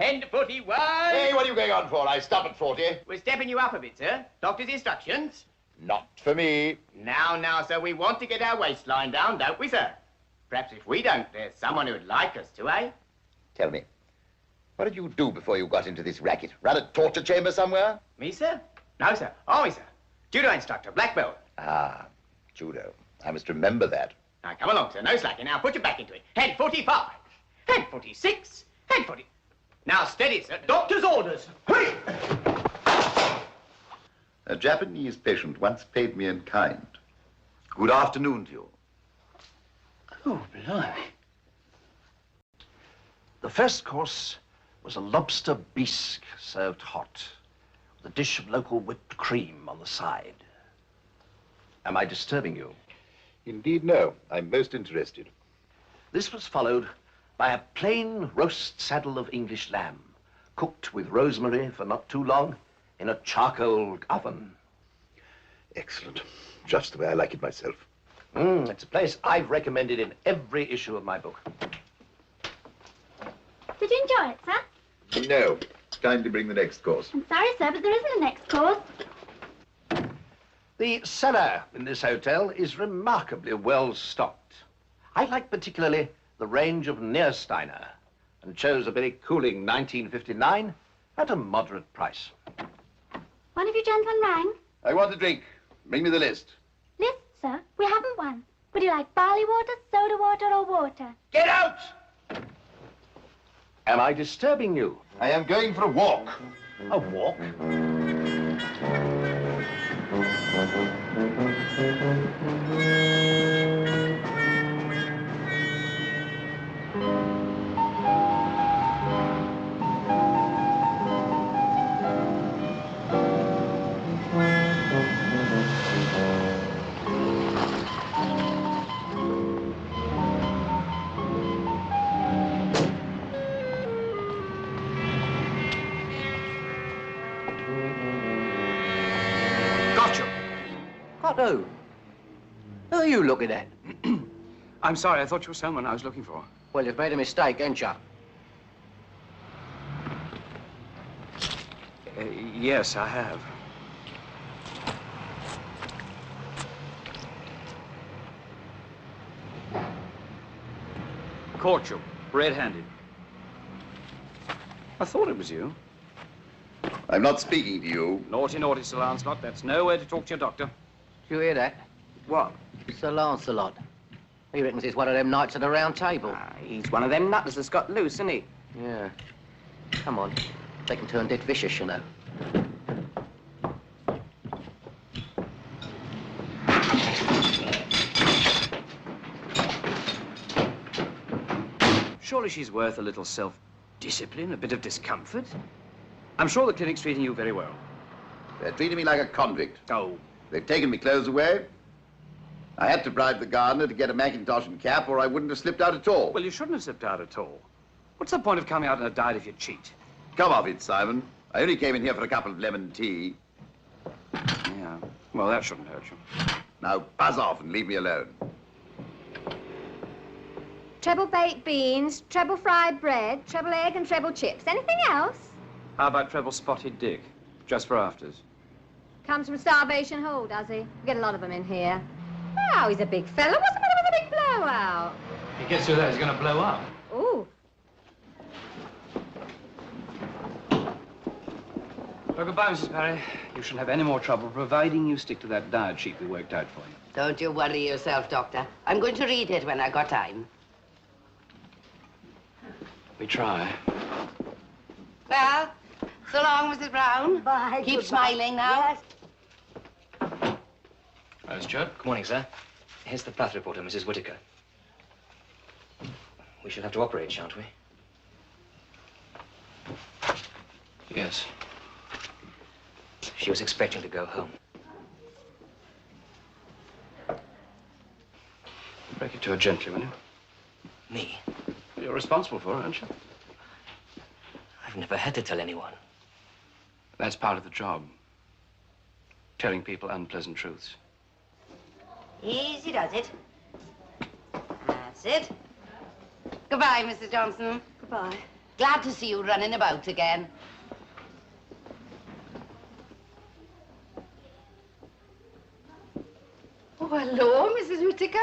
And 41.
Hey, what are you going on for? I stop at 40.
We're stepping you up a bit, sir. Doctor's instructions.
Not for me.
Now, sir, we want to get our waistline down, don't we, sir? Perhaps if we don't, there's someone who'd like us to, eh?
Tell me, what did you do before you got into this racket? Run a torture chamber somewhere?
Me, sir? No, sir. Always, sir. Judo instructor, black belt.
Ah, judo. I must remember that.
Now, come along, sir. No slacking. Now, put your back into it. Head 45. Head 46. Head 40. Now, steady, sir. Doctor's orders. Hurry!
A Japanese patient once paid me in kind. Good afternoon to you.
Oh, blimey. The first course was a lobster bisque served hot, with a dish of local whipped cream on the side. Am I disturbing you?
Indeed, no. I'm most interested.
This was followed by a plain roast saddle of English lamb, cooked with rosemary for not too long in a charcoal oven.
Excellent. Just the way I like it myself.
It's a place I've recommended in every issue of my book.
Did you enjoy it, sir?
No. Kindly bring the next course.
I'm sorry, sir, but there isn't a next course.
The cellar in this hotel is remarkably well stocked. I like particularly the range of Niersteiner and chose a very cooling 1959 at a moderate price.
One of you gentlemen rang?
I want a drink. Bring me the list.
List, sir? We haven't one. Would you like barley water, soda water, or water?
Get out! Am I disturbing you?
I am going for a walk.
A walk?
Who? Who are you looking at?
I'm sorry, I thought you were someone I was looking for.
Well, you've made a mistake, ain't you?
Yes, I have. Caught you, red-handed. I thought it was you.
I'm not speaking to you.
Naughty, naughty, Sir Lancelot. That's no way to talk to your doctor.
Did you hear that?
What?
Sir Lancelot. He reckons he's one of them knights at the round table.
He's one of them nutters that's got loose, isn't he?
Yeah. Come on. They can turn dead vicious, you know.
Surely she's worth a little self-discipline, a bit of discomfort. I'm sure the clinic's treating you very well.
They're treating me like a convict.
Oh.
They've taken me clothes away. I had to bribe the gardener to get a Macintosh and cap, or I wouldn't have slipped out at all.
Well, you shouldn't have slipped out at all. What's the point of coming out in a diet if you cheat?
Come off it, Simon. I only came in here for a cup of lemon tea.
Yeah. Well, that shouldn't hurt you.
Now, buzz off and leave me alone.
Treble baked beans, treble fried bread, treble egg and treble chips. Anything else?
How about treble spotted dick? Just for afters.
Comes from Starvation Hole, does he? We get a lot of them in here. Oh, he's a big fella. What's the matter with a big blowout?
If he gets through that, he's going to blow up.
Ooh.
Well, goodbye, Mrs. Parry. You shouldn't have any more trouble, providing you stick to that diet sheet we worked out for you.
Don't you worry yourself, Doctor. I'm going to read it when I got time.
We try.
Well, so long, Mrs. Brown.
Bye.
Keep
goodbye.
smiling now.
Yes.
Hello, Stuart. Good morning, sir. Here's the path reporter, Mrs. Whittaker. We shall have to operate, shan't we?
Yes.
She was expecting to go home.
Break it to her gently, will you?
Me?
You're responsible for her, aren't you?
I've never had to tell anyone.
That's part of the job. Telling people unpleasant truths.
Easy does it. That's it. Goodbye, Mrs. Johnson.
Goodbye.
Glad to see you running about again. Oh, hello, Mrs. Whittaker.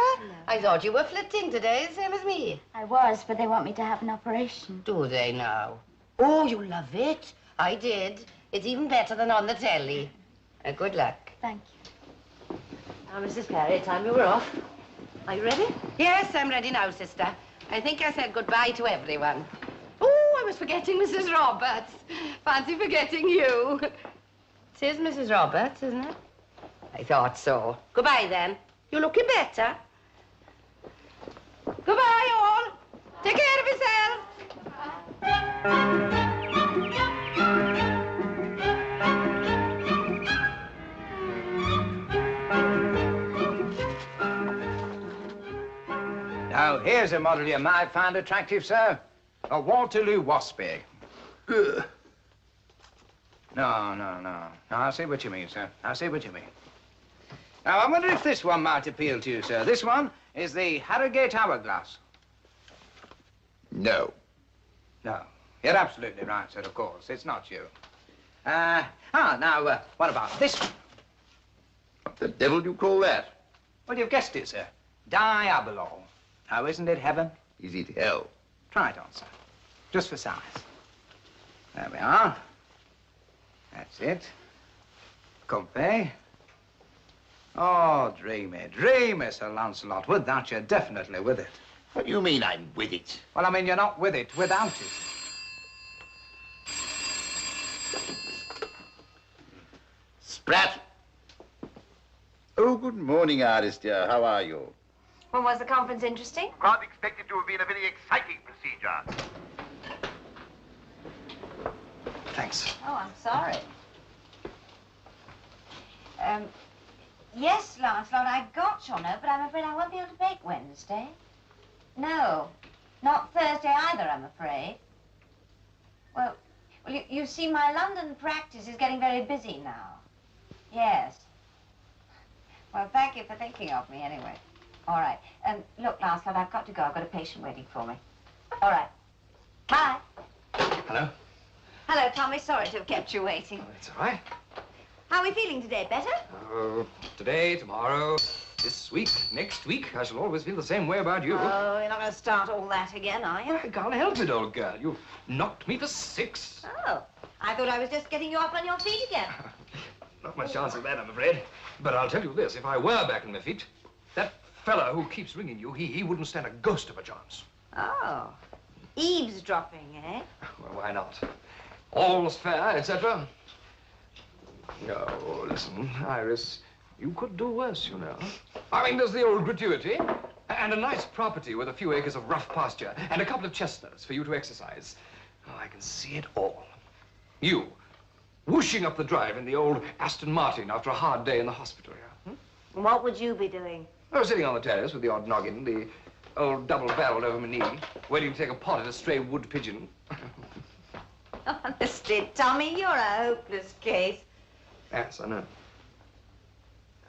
I thought you were flitting today, same as me.
I was, but they want me to have an operation.
Do they now? Oh, you love it. I did. It's even better than on the telly. Good luck.
Thank you.
Now, Mrs. Perry, time you were off. Are you ready?
Yes, I'm ready now, sister. I think I said goodbye to everyone. Oh, I was forgetting Mrs. Roberts. Fancy forgetting you. It is Mrs. Roberts, isn't it? I thought so. Goodbye, then. You're looking better. Goodbye, all. Take care of yourself.
Now, here's a model you might find attractive, sir. A Waterloo Waspy. No, no, no. No, I see what you mean, sir. I see what you mean. Now, I wonder if this one might appeal to you, sir. This one is the Harrogate Hourglass.
No.
No. You're absolutely right, sir, of course. It's not you. Now, what about this one?
What the devil do you call that?
Well, you've guessed it, sir. Diabolol. Now, isn't it heaven?
Is it hell?
Try it on, sir. Just for size. There we are. That's it. Comfy. Oh, dreamy, dreamy, Sir Lancelot. With that, you're definitely with it.
What do you mean I'm with it?
Well, I mean, you're not with it without it.
Spratt. Oh, good morning, Iris, dear. How are you?
Well, was the conference interesting?
Can't expect it to have been a very exciting procedure.
Thanks.
Oh, I'm sorry. Yes, Lancelot, I got your note, but I'm afraid I won't be able to make Wednesday. No, not Thursday either, I'm afraid. Well, you see, my London practice is getting very busy now. Yes. Well, thank you for thinking of me, anyway. All right. Look, Lancelot, I've got to go. I've got a patient waiting for me. All right. Bye.
Hello?
Hello, Tommy. Sorry to have kept you waiting.
Oh, it's all right.
How are we feeling today? Better?
Today, tomorrow, this week, next week, I shall always feel the same way about you.
Oh, you're not going to start all that again, are you?
I can't help it, old girl. You knocked me for 6.
Oh, I thought I was just getting you up on your feet again.
Not much chance of that, I'm afraid. But I'll tell you this, if I were back on my feet, that fella who keeps ringing you, he wouldn't stand a ghost of a chance.
Oh, eavesdropping, eh?
Well, why not? All's fair, etc. No, listen, Iris, you could do worse, you know. I mean, there's the old gratuity, and a nice property with a few acres of rough pasture, and a couple of chestnuts for you to exercise. Oh, I can see it all. You, whooshing up the drive in the old Aston Martin after a hard day in the hospital, yeah?
What would you be doing?
I was sitting on the terrace with the odd noggin, the old double-barreled over my knee, waiting to take a pot at a stray wood pigeon.
Honestly, Tommy, you're a hopeless case.
Yes, I know.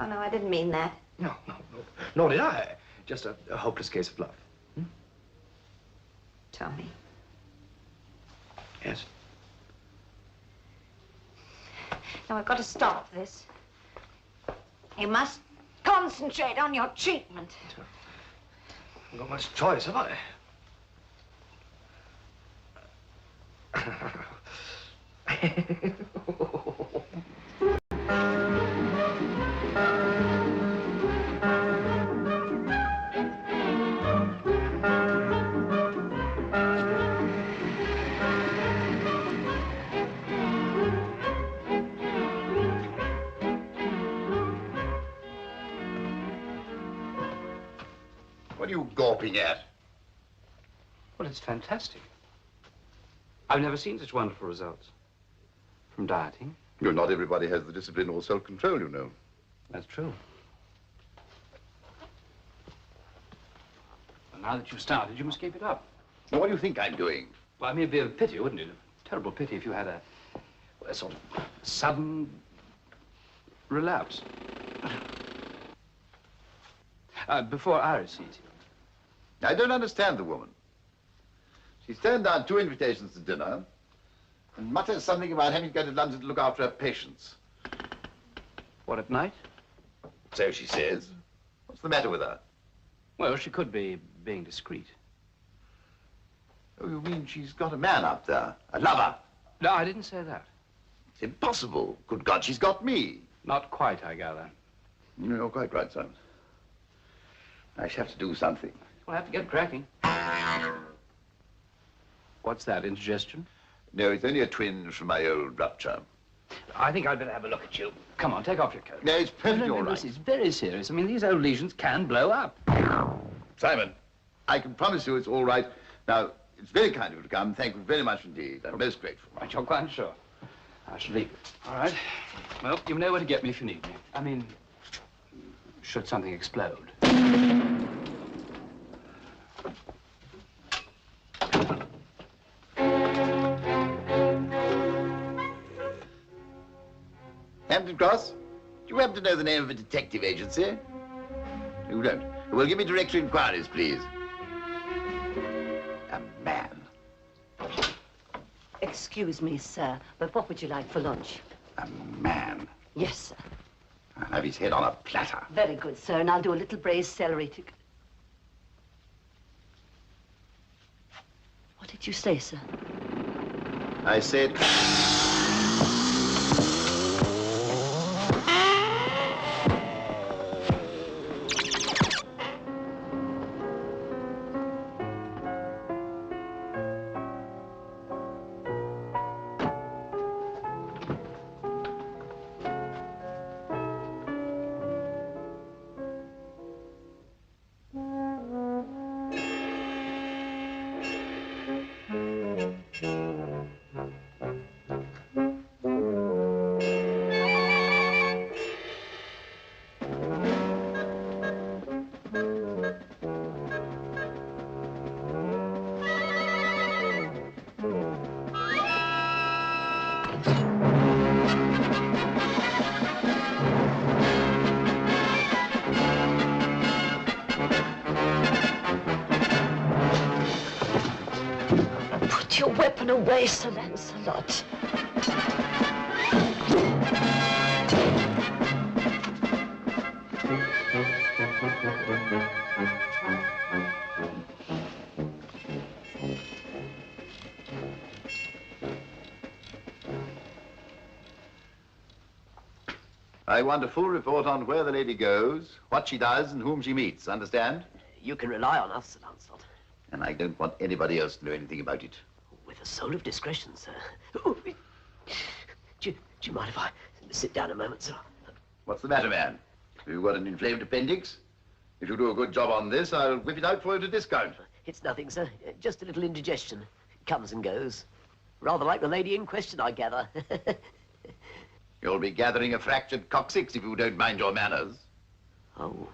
Oh, no, I didn't mean that.
No. Nor did I. Just a hopeless case of love.
Tommy.
Yes?
Now, I've got to stop this. You must concentrate on your treatment.
I haven't got much choice, have I?
What are you gawping at?
Well, it's fantastic. I've never seen such wonderful results. From dieting.
Well, not everybody has the discipline or self-control, you know.
That's true.
Well, now that you've started, you must keep it up.
Now, what do you think I'm doing?
Well, I mean, it'd be a pity, wouldn't it? A terrible pity if you had a sort of sudden relapse. Before Iris sees you.
I don't understand the woman. She's turned down 2 invitations to dinner and mutters something about having to go to London to look after her patients.
What, at night?
So she says. the matter with her?
Well, she could be being discreet.
Oh, you mean she's got a man up there? A lover?
No, I didn't say that.
It's impossible. Good God, she's got me.
Not quite, I gather.
You're quite right, son. I shall have to do something.
We'll have to get cracking. What's that, indigestion?
No, it's only a twinge from my old rupture.
I think I'd better have a look at you. Come on, take off your coat.
No, it's perfectly all
No,
right.
this is very serious. I mean, these old lesions can blow up.
Simon, I can promise you it's all right. Now, it's very kind of you to come. Thank you very much indeed. I'm most grateful.
Right, you're quite sure. I shall leave you. All right. Well, you know where to get me if you need me. I mean, should something explode.
Hampton Cross, do you happen to know the name of a detective agency? You don't? Well, give me directory inquiries, please. A man.
Excuse me, sir, but what would you like for lunch?
A man.
Yes, sir.
I'll have his head on a platter.
Very good, sir, and I'll do a little braised celery to... What did you say, sir?
I said...
Put your weapon away, Sir Lancelot.
I want a full report on where the lady goes, what she does, and whom she meets. Understand?
You can rely on us, Sir Lancelot.
And I don't want anybody else to know anything about it.
With a soul of discretion, sir. Oh, do you mind if I sit down a moment, sir?
What's the matter, man? Have you got an inflamed appendix? If you do a good job on this, I'll whip it out for you at a discount.
It's nothing, sir. Just a little indigestion. Comes and goes. Rather like the lady in question, I gather.
You'll be gathering a fractured coccyx if you don't mind your manners.
Oh.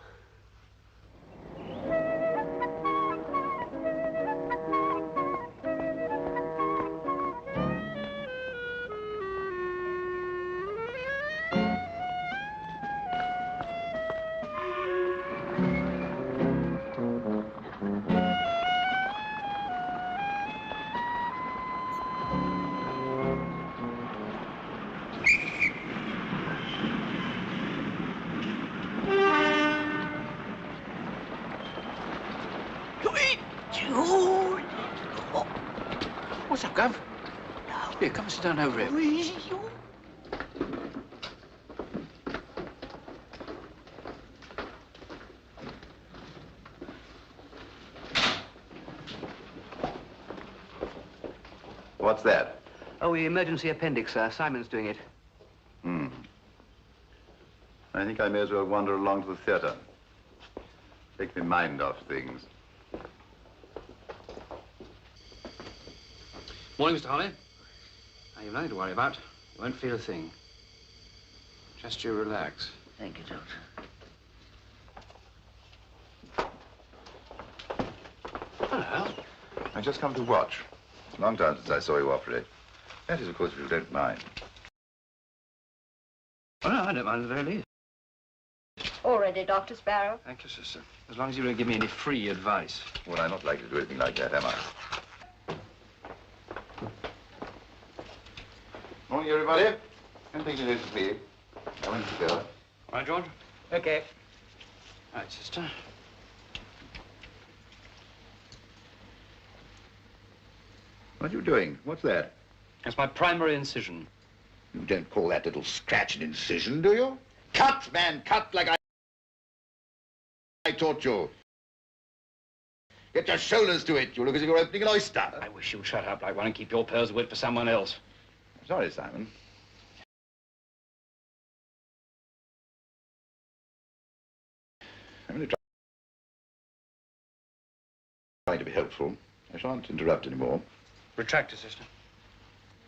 What's up, Gov? Here, come and sit down over here.
What's that?
Oh, the emergency appendix, sir. Simon's doing it.
I think I may as well wander along to the theater. Take my mind off things.
Morning, Mr. Holly. Now, you've nothing to worry about. You won't feel a thing. Just you relax.
Thank you, Doctor.
Hello. I just come to watch. It's a long time since I saw you operate. That is, of course, if you don't mind.
Oh, no, I don't mind in the very least.
All ready, Dr. Sparrow?
Thank you, sister. As long as you don't give me any free advice.
Well, I'm not likely to do anything like that, am I? Morning, everybody. Don't take it easy, please. I want to go.
Right, George?
Okay.
Right, sister.
What are you doing? What's that?
That's my primary incision.
You don't call that little scratch an incision, do you? Cut, man, cut like I taught you. Get your shoulders to it. You look as if you're opening an oyster.
I wish you'd shut up like one and keep your pearls of wit for someone else.
Sorry, Simon. I'm only trying to be helpful. I shan't interrupt anymore.
Retractor, sister.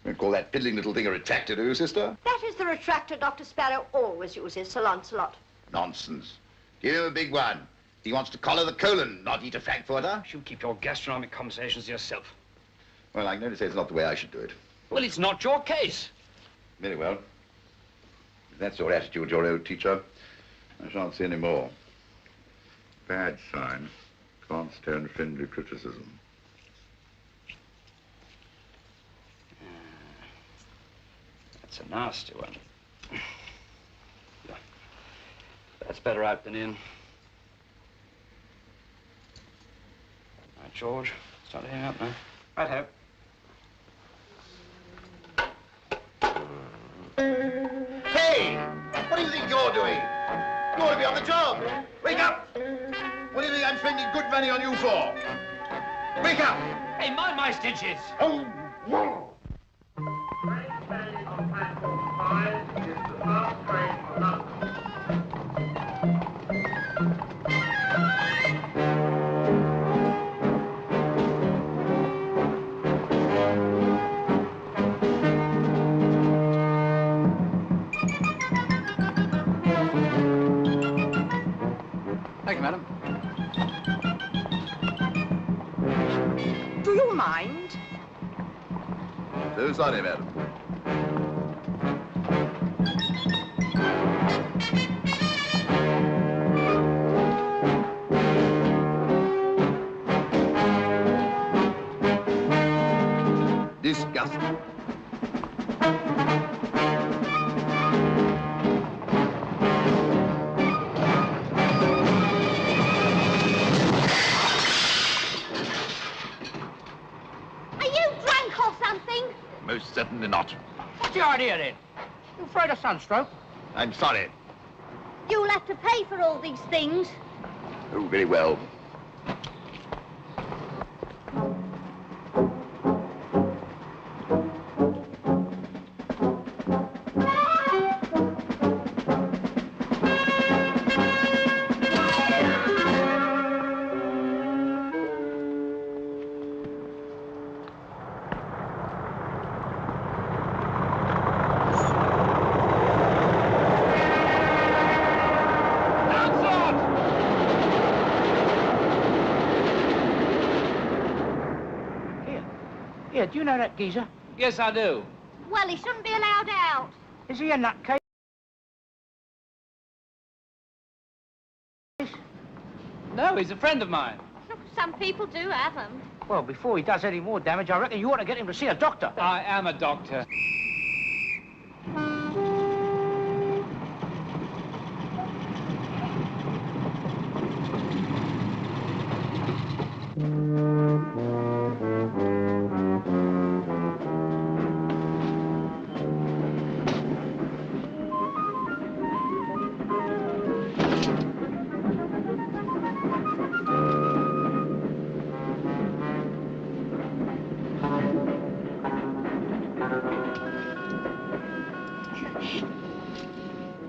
You don't call that piddling little thing a retractor, do you, sister?
That is the retractor Dr. Sparrow always uses, Sir Lancelot.
Nonsense. Give him a big one. He wants to collar the colon, not eat a frankfurter.
You keep your gastronomic conversations to yourself.
Well, I can only say it's not the way I should do it.
Well, it's not your case.
Very well. If that's your attitude, your old teacher, I shan't say any more. Bad sign. Can't stand friendly criticism.
That's a nasty one. That's better out than in. Right, George. Start heating up now.
Right, Hope.
Hey! What do you think you're doing? You ought to be on the job. Wake up! What do you think I'm spending good money on you for? Wake up!
Hey, mind my stitches!
Oh, whoa!
Thank you, madam.
Do you mind?
So sorry, madam. Disgusting. Most certainly not.
What's the idea, then? You afraid of sunstroke?
I'm sorry.
You'll have to pay for all these things.
Oh, very well.
Here, do you know that geezer?
Yes, I do.
Well, he shouldn't be allowed out.
Is he a nutcase?
No, he's a friend of mine.
Some people do have them.
Well, before he does any more damage, I reckon you ought to get him to see a doctor.
I am a doctor.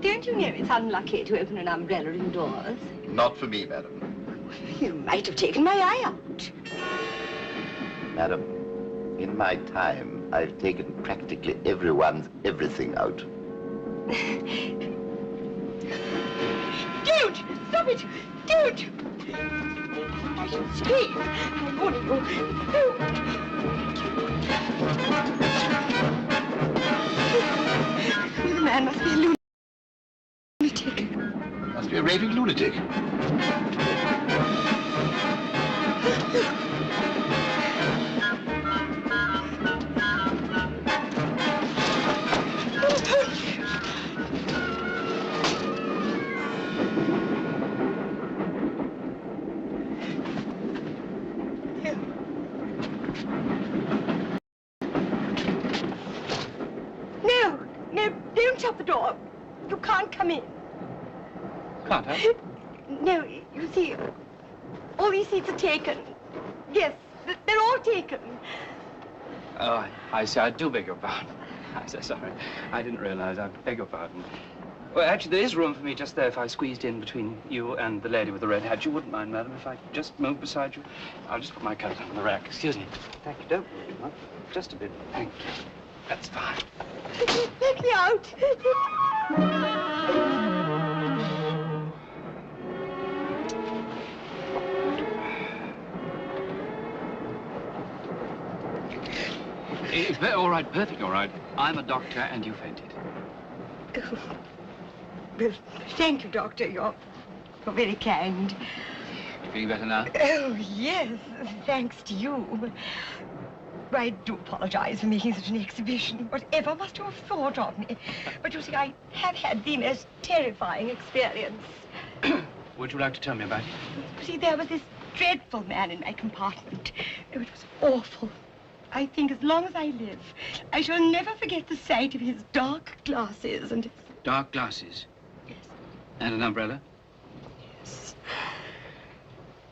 Don't you know it's unlucky to open an umbrella indoors?
Not for me, madam.
You might have taken my eye out.
Madam, in my time, I've taken practically everyone's everything out.
Don't! Stop it! Don't! I shall scream. I'm warning you. Don't! The man must be a lunatic.
Must be a raving lunatic.
No, don't shut the door. You can't come in.
Can't I?
No, you see, all these seats are taken. Yes, they're all taken.
Oh, I see. I do beg your pardon. I'm so sorry. I didn't realize. I beg your pardon. Well, actually, there is room for me just there if I squeezed in between you and the lady with the red hat. You wouldn't mind, madam, if I just moved beside you? I'll just put my coat on the rack. Excuse me. Thank you. Don't move too much. Just a bit. Thank you. That's fine.
Let me out.
It's all right, perfectly all right. I'm a doctor and you fainted.
Oh. Well, thank you, Doctor. You're very kind.
You feeling better now?
Oh, yes, thanks to you. I do apologize for making such an exhibition. Whatever must you have thought of me? But you see, I have had the most terrifying experience.
Would you like to tell me about it?
You see, there was this dreadful man in my compartment. Oh, it was awful. I think as long as I live, I shall never forget the sight of his dark glasses and his...
Dark glasses?
Yes.
And an umbrella?
Yes.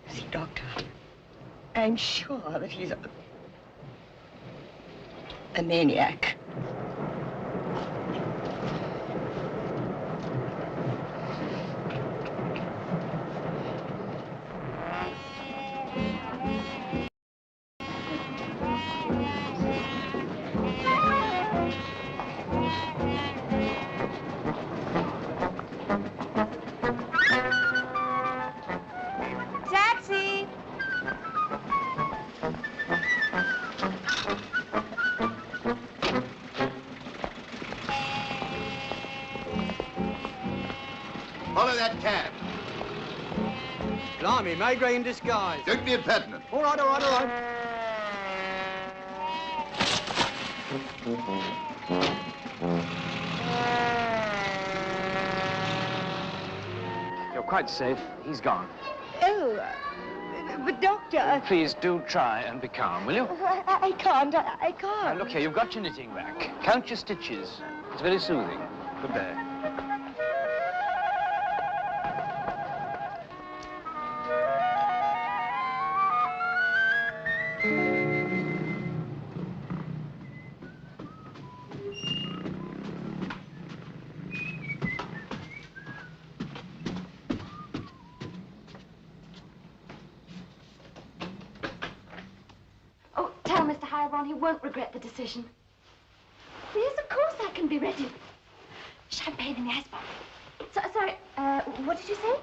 See, Doctor, I'm sure that he's a maniac.
Taxi!
Follow that cab.
Blimey, Maygrey in disguise.
Don't be impertinent.
All right, all right, all right.
You're quite safe. He's gone.
Oh, but Doctor...
Please do try and be calm, will you?
I can't, I can't.
Now, look here, you've got your knitting back. Count your stitches. It's very soothing. Good day.
Oh, tell Mr. Heilbronn he won't regret the decision. Yes, of course I can be ready. Champagne in the icebox. Sorry, what did you say?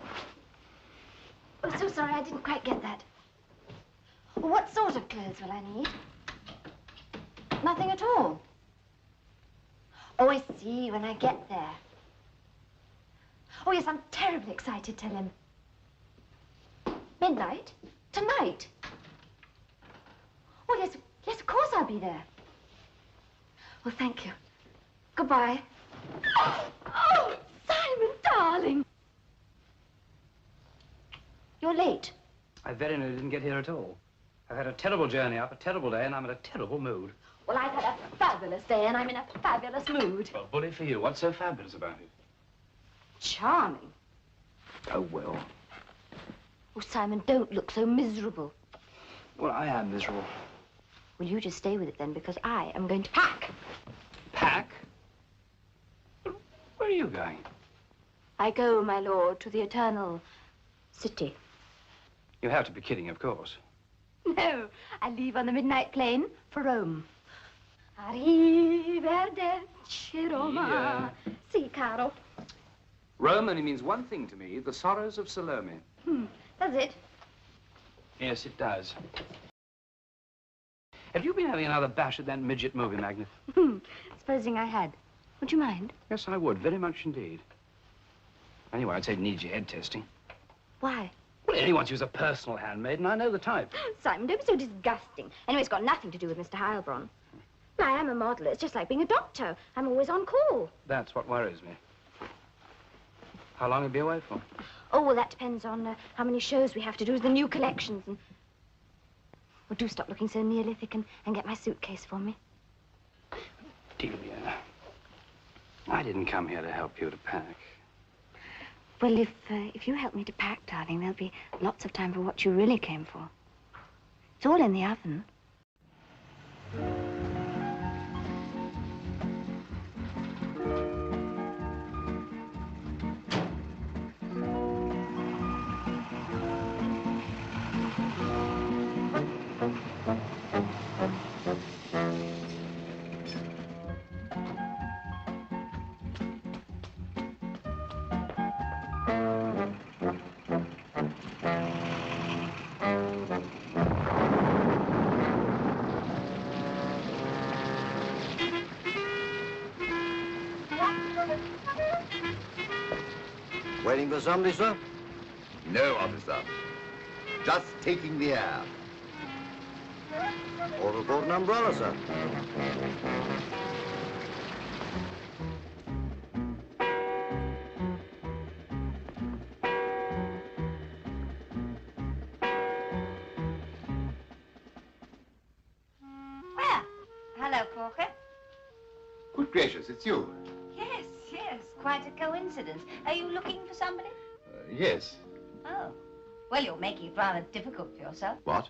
Oh, so sorry, I didn't quite get that. What sort of clothes will I need? Nothing at all. Oh, I see, when I get there. Oh, yes, I'm terribly excited, tell him. Midnight? Tonight? Oh, yes, yes, of course I'll be there. Well, thank you. Goodbye. Oh, Simon, darling. You're late.
I very nearly didn't get here at all. I've had a terrible journey up, a terrible day, and I'm in a terrible mood.
Well, I've had a fabulous day, and I'm in a fabulous mood.
Well, bully for you. What's so fabulous about it?
Charming.
Oh, well.
Oh, Simon, don't look so miserable.
Well, I am miserable.
Will you just stay with it, then, because I am going to pack.
Pack? Where are you going?
I go, my lord, to the eternal city.
You have to be kidding, of course.
No, I leave on the midnight plane for Rome. Arrivederci, Roma. See, Caro.
Rome only means one thing to me, the sorrows of Salome.
Does it?
Yes, it does. Have you been having another bash at that midget movie magnet?
Supposing I had. Would you mind?
Yes, I would, very much indeed. Anyway, I'd say it needs your head testing.
Why?
Well, he wants you as a personal handmaid, and I know the type.
Simon, don't be so disgusting. Anyway, it's got nothing to do with Mr. Heilbronn. I am a model. It's just like being a doctor. I'm always on call.
That's what worries me. How long will you be away for?
Oh, well, that depends on how many shows we have to do, the new collections, and... Well, do stop looking so Neolithic and get my suitcase for me.
Delia. I didn't come here to help you to pack.
Well, if you help me to pack, darling, there'll be lots of time for what you really came for. It's all in the oven.
Waiting for somebody, sir?
No, officer. Just taking the air.
Order brought an umbrella, sir.
Well, hello, Corker.
Good gracious, it's you.
Yes, yes, quite a coincidence. Are you looking for somebody?
Yes.
Oh. Well, you're making it rather difficult for yourself.
What?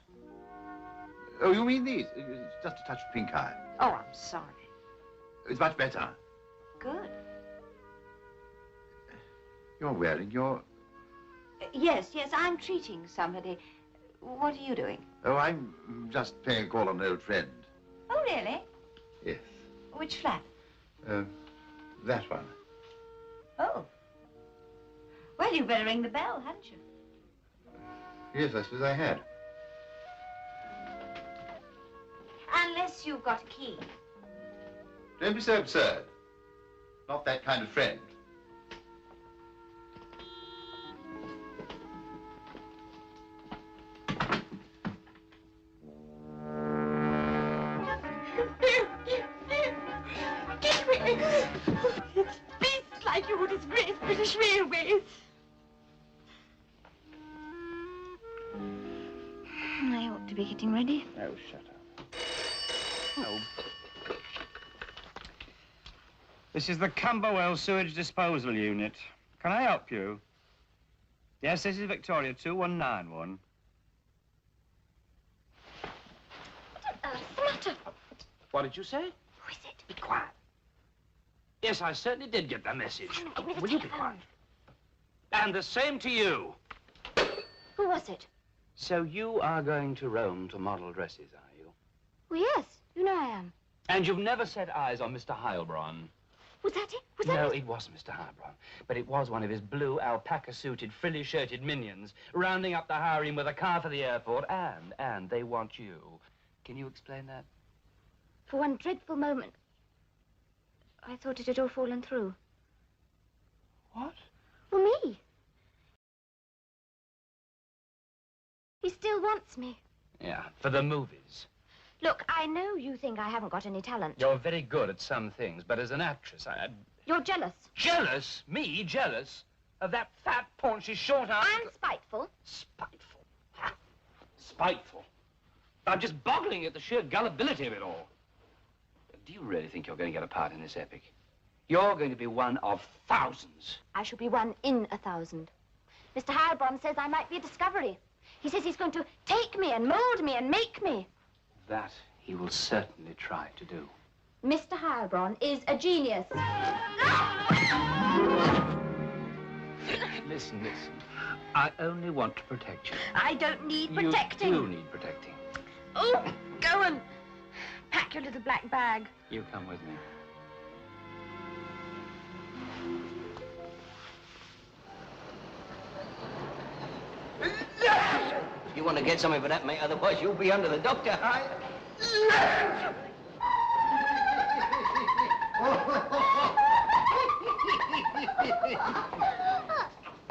Oh, you mean these? It's just a touch of pink eye.
Oh, I'm sorry.
It's much better.
Good.
You're wearing your...
Yes, I'm treating somebody. What are you doing?
Oh, I'm just paying a call on an old friend.
Oh, really?
Yes.
Which flat?
That one.
Oh. Well, you better ring the bell, hadn't you?
Yes, I suppose I had.
Unless you've got a key.
Don't be so absurd. Not that kind of friend.
It's beasts like you who disgrace British Railways.
I ought to be getting ready.
Oh, shut up. Oh. This is the Camberwell Sewage Disposal Unit. Can I help you? Yes, this is Victoria 2191.
What on earth's the matter?
What did you say?
Who is it?
Be quiet. Yes, I certainly did get the message.
Simon, give me the
Will you be
telephone.
quiet? And the same to you.
Who was it?
So you are going to Rome to model dresses, are you?
Well, yes. You know I am.
And you've never set eyes on Mr. Heilbronn?
Was that it? Was that
No,
it?
it wasn't Mr. Heilbronn. But it was one of his blue alpaca-suited, frilly-shirted minions rounding up the harem with a car for the airport, and they want you. Can you explain that?
For one dreadful moment, I thought it had all fallen through.
What?
Well, me. He still wants me.
Yeah, for the movies.
Look, I know you think I haven't got any talent.
You're very good at some things, but as an actress,
You're jealous.
Jealous? Me? Jealous? Of that fat, paunchy, short-armed...
And spiteful.
Spiteful? Ha! Spiteful? I'm just boggling at the sheer gullibility of it all. Do you really think you're going to get a part in this epic? You're going to be one of thousands.
I shall be one in 1,000. Mr. Heilbronn says I might be a discovery. He says he's going to take me and mold me and make me.
That he will certainly try to do.
Mr. Heilbronn is a genius.
Listen. I only want to protect you.
I don't need protecting.
You do need protecting.
Oh, go and pack your little black bag.
You come with me.
You want to get something for that, mate, otherwise you'll be under the doctor.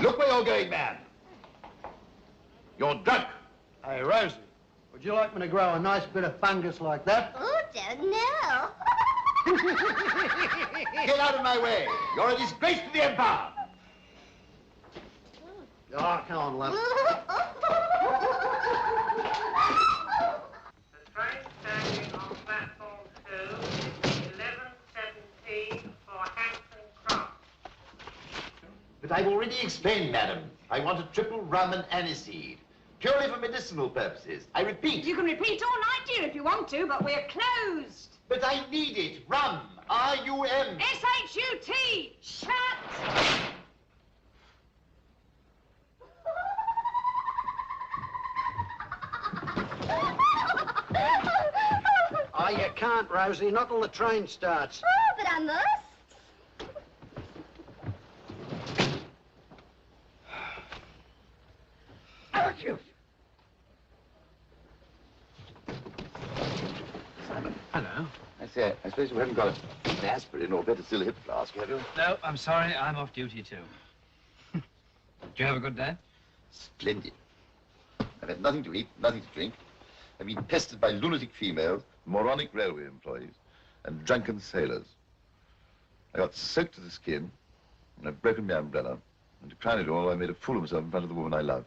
Look where you're going, man. You're drunk.
Hey, Rosie, would you like me to grow a nice bit of fungus like that?
Oh, don't know.
Get out of my way. You're a disgrace to the Empire.
Oh, come on, love.
The train standing on platform 2, 11:17 for Hampton
But I've already explained, madam. I want a triple rum and aniseed. Purely for medicinal purposes. I repeat.
You can repeat all night, dear, if you want to, but we're closed.
But I need it. Rum. R-U-M.
S-H-U-T. Shut.
Oh, you can't, Rosie. Not till the train starts.
Oh, but I must.
Simon.
Hello.
I say, I suppose you haven't got an aspirin or better still a hip flask, have you?
No, I'm sorry. I'm off duty, too. Did you have a good day?
Splendid. I've had nothing to eat, nothing to drink. I've been pestered by lunatic females, moronic railway employees, and drunken sailors. I got soaked to the skin, and I've broken my umbrella. And to crown it all, I made a fool of myself in front of the woman I love.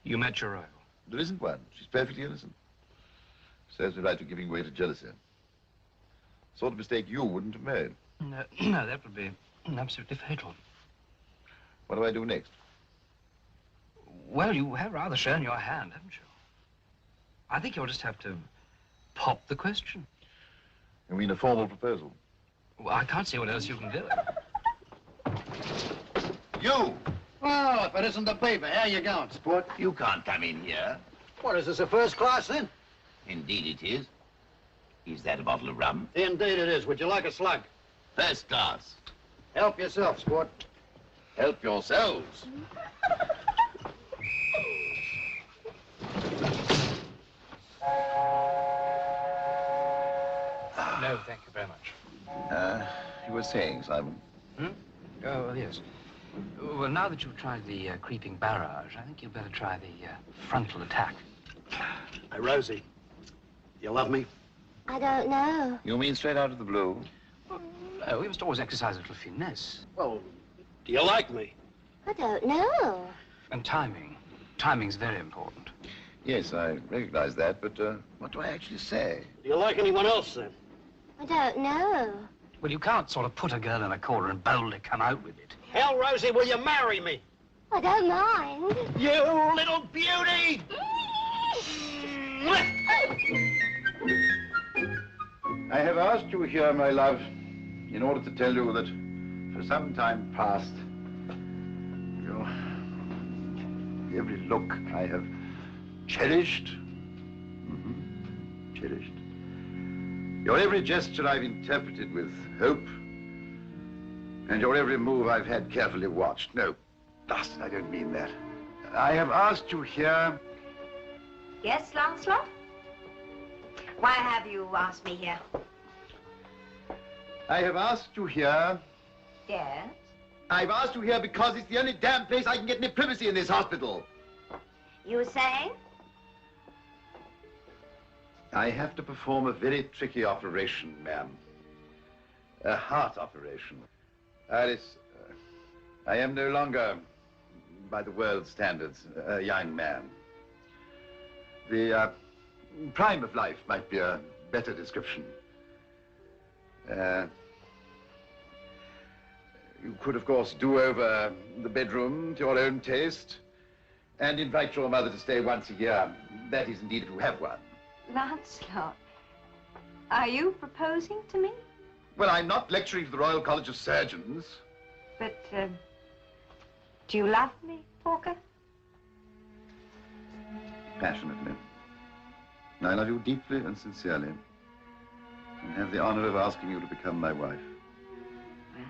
You met your rival?
There isn't one. She's perfectly innocent. Serves me right for giving way to jealousy. Sort of mistake you wouldn't have made.
No, no, that would be absolutely fatal.
What do I do next?
Well, you have rather shown your hand, haven't you? I think you'll just have to pop the question.
You mean a formal proposal?
Well, I can't see what else you can do.
You!
Well, if it isn't the beaver, how you going, sport?
You can't come in here.
What, is this a first class, then?
Indeed it is. Is that a bottle of rum?
Indeed it is. Would you like a slug?
First class.
Help yourself, sport.
Help yourselves.
No, thank you very much.
You were saying, Simon?
Hmm? Oh, well, yes. Well, now that you've tried the creeping barrage, I think you'd better try the frontal attack.
Hey, Rosie, you love me?
I don't know.
You mean straight out of the blue?
No, we must always exercise a little finesse.
Well, do you like me?
I don't know.
And timing. Timing's very important.
Yes, I recognize that, but what do I actually say?
Do you like anyone else, then?
I don't know.
Well, you can't sort of put a girl in a corner and boldly come out with it.
Hell, Rosie, will you marry me?
I don't mind.
You little beauty!
I have asked you here, my love, in order to tell you that for some time past, every look I have cherished, cherished. Your every gesture I've interpreted with hope, and your every move I've had carefully watched. No, bastard, I don't mean that. I have asked you here...
Yes, Lancelot? Why have you asked me here?
I have asked you here...
Yes?
I've asked you here because it's the only damn place I can get any privacy in this hospital.
You were saying?
I have to perform a very tricky operation, ma'am. A heart operation. Alice, I am no longer, by the world's standards, a young man. The prime of life might be a better description. You could, of course, do over the bedroom to your own taste and invite your mother to stay once a year. That is indeed if you have one.
Lancelot, are you proposing to me?
Well, I'm not lecturing to the Royal College of Surgeons.
But, do you love me, Porker?
Passionately. I love you deeply and sincerely, and have the honor of asking you to become my wife.
Well,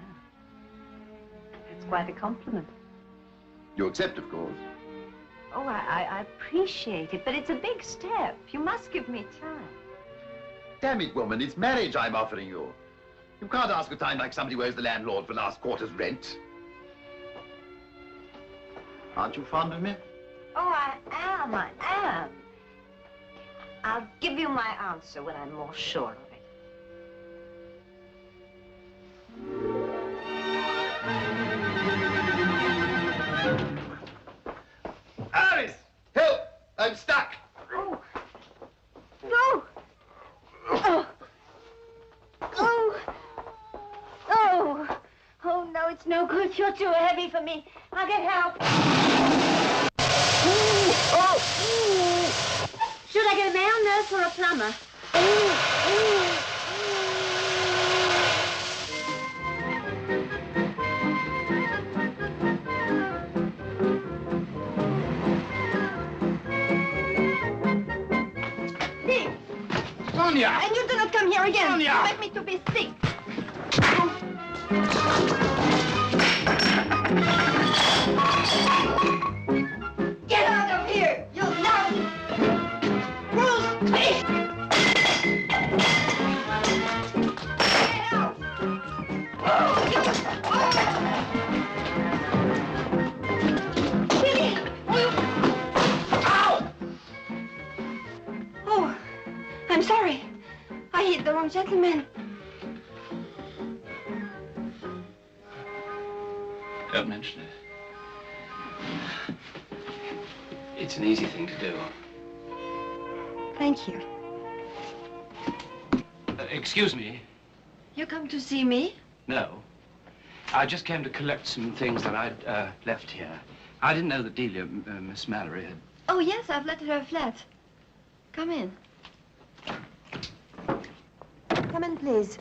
that's quite a compliment.
You accept, of course.
Oh, I appreciate it, but it's a big step. You must give me time.
Damn it, woman, it's marriage I'm offering you. You can't ask for time like somebody who owes the landlord for last quarter's rent. Aren't you fond of me?
Oh, I am. I'll give you my answer when I'm more sure of it.
Alice! Help! I'm stuck!
Oh. No! Oh. Oh. Oh. Oh, no, it's no good. You're too heavy for me. I'll get help. Should I get a male nurse or a plumber? Dick!
Sonia!
And you do not come here again.
Sonia!
You make me to be sick. Get out of here, you lousy bruised fish! Get out! Oh, you! Billy! Ow! Oh, I'm sorry. I hit the wrong gentleman.
Don't mention it. It's an easy thing to do.
Thank you.
Excuse me.
You come to see me?
No. I just came to collect some things that I'd left here. I didn't know that Delia, Miss Mallory, had...
Oh, yes, I've let her flat. Come in. Come in, please.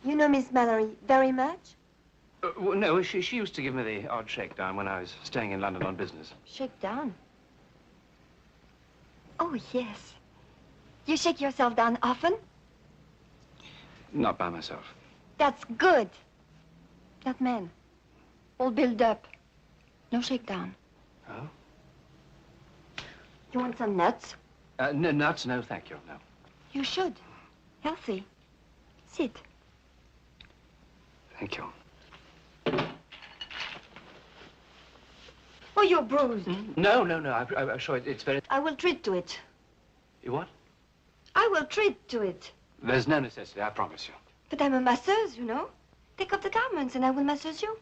You know Miss Mallory very much?
Well, no, she used to give me the odd shakedown when I was staying in London on business.
Shake down? Oh, yes. You shake yourself down often?
Not by myself.
That's good. Not men. All build up. No shakedown.
Oh?
You want some nuts?
No, nuts, no, thank you, no.
You should. Healthy. Sit.
Thank you.
Oh, you're bruised.
No, I'm sure it's very...
I will treat to it.
You what?
I will treat to it.
There's no necessity, I promise you.
But I'm a masseuse, you know. Take off the garments and I will massage you.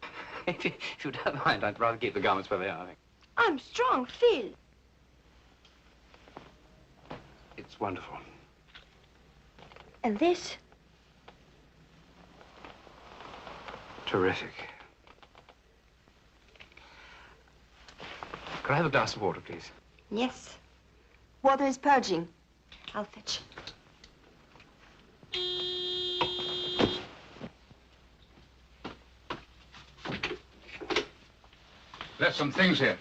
If you don't mind, I'd rather keep the garments where they are, I think.
I'm strong, feel.
It's wonderful.
And this?
Terrific. Could I have a glass of water, please?
Yes. Water is purging. I'll fetch.
Left some things here.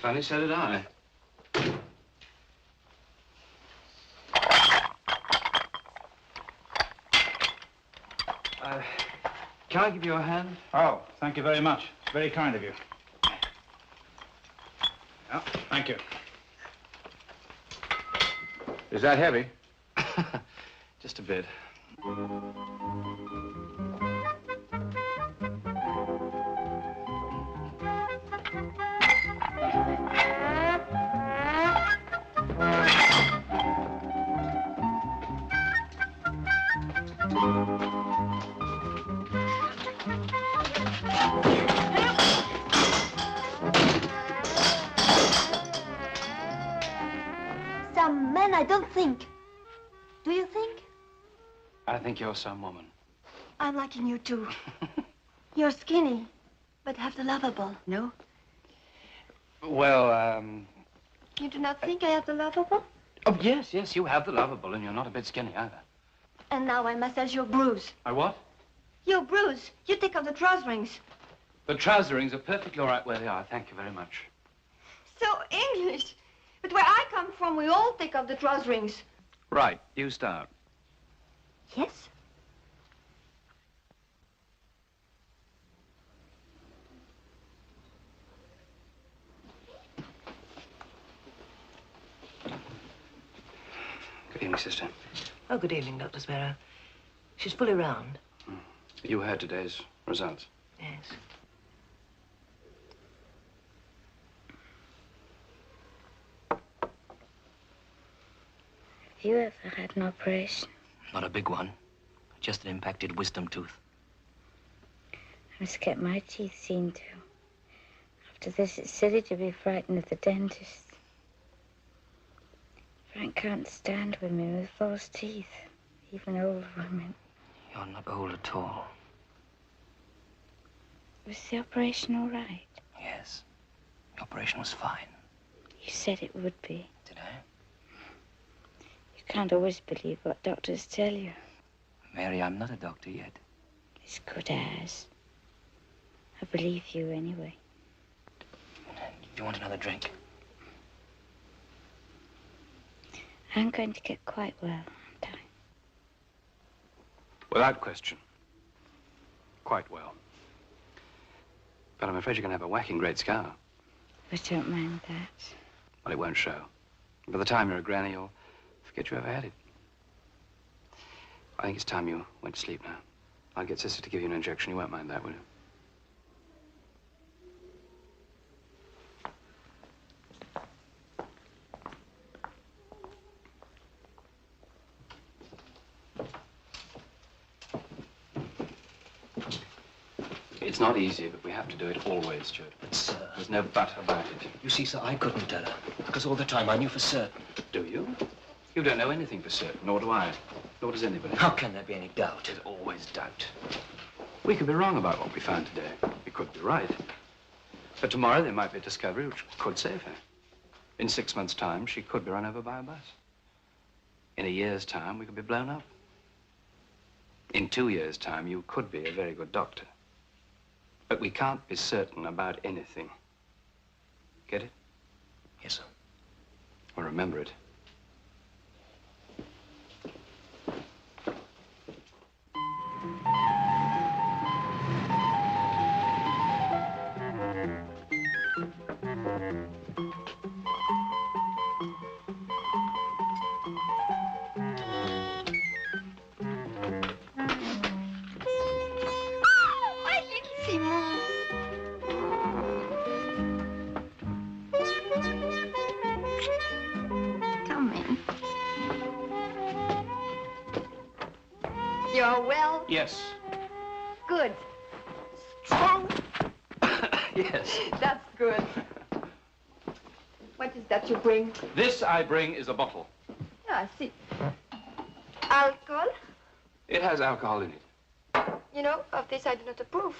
Funny, so did I. Can I give you a hand?
Oh, thank you very much. It's very kind of you. Oh, thank you.
Is that heavy?
Just a bit.
Some men I don't think. Do you think?
I think you're some woman.
I'm liking you too. You're skinny, but have the lovable, no?
Well,
You do not think I have the lovable?
Oh, yes, you have the lovable, and you're not a bit skinny either.
And now I massage your bruise.
I what?
Your bruise. You take off the trouser rings.
The trouser rings are perfectly all right where they are. Thank you very much.
So English. But where I come from, we all take off the trouser rings.
Right, you start.
Yes?
Good evening, sister.
Oh, good evening, Dr. Sparrow. She's fully round.
You heard today's results.
Yes.
Have you ever had an operation?
Not a big one. Just an impacted wisdom tooth.
I must get my teeth seen to. After this, it's silly to be frightened of the dentist. Frank can't stand women with false teeth, even old women.
You're not old at all.
Was the operation all right?
Yes. The operation was fine.
You said it would be.
Did I?
You can't always believe what doctors tell you.
Mary, I'm not a doctor yet.
As good as. I believe you anyway.
Do you want another drink?
I'm going to get quite well, aren't I?
Without question. Quite well. But I'm afraid you're going to have a whacking great scar.
I don't mind that.
Well, it won't show. By the time you're a granny, you'll forget you ever had it. I think it's time you went to sleep now. I'll get Sister to give you an injection. You won't mind that, will you? It's not easy, but we have to do it always, Stuart.
But, sir...
There's no but about it.
You see, sir, I couldn't tell her. Because all the time I knew for certain.
Do you? You don't know anything for certain, nor do I. Nor does anybody.
How can there be any doubt?
There's always doubt. We could be wrong about what we found today. We could be right. But tomorrow there might be a discovery which could save her. In 6 months' time, she could be run over by a bus. In a year's time, we could be blown up. In 2 years' time, you could be a very good doctor. But we can't be certain about anything. Get it?
Yes, sir.
Well, remember it.
You're well?
Yes.
Good. Strong?
Yes.
That's good. What is that you bring?
This I bring is a bottle.
Yeah, I see. Alcohol?
It has alcohol in it.
You know, of this I do not approve.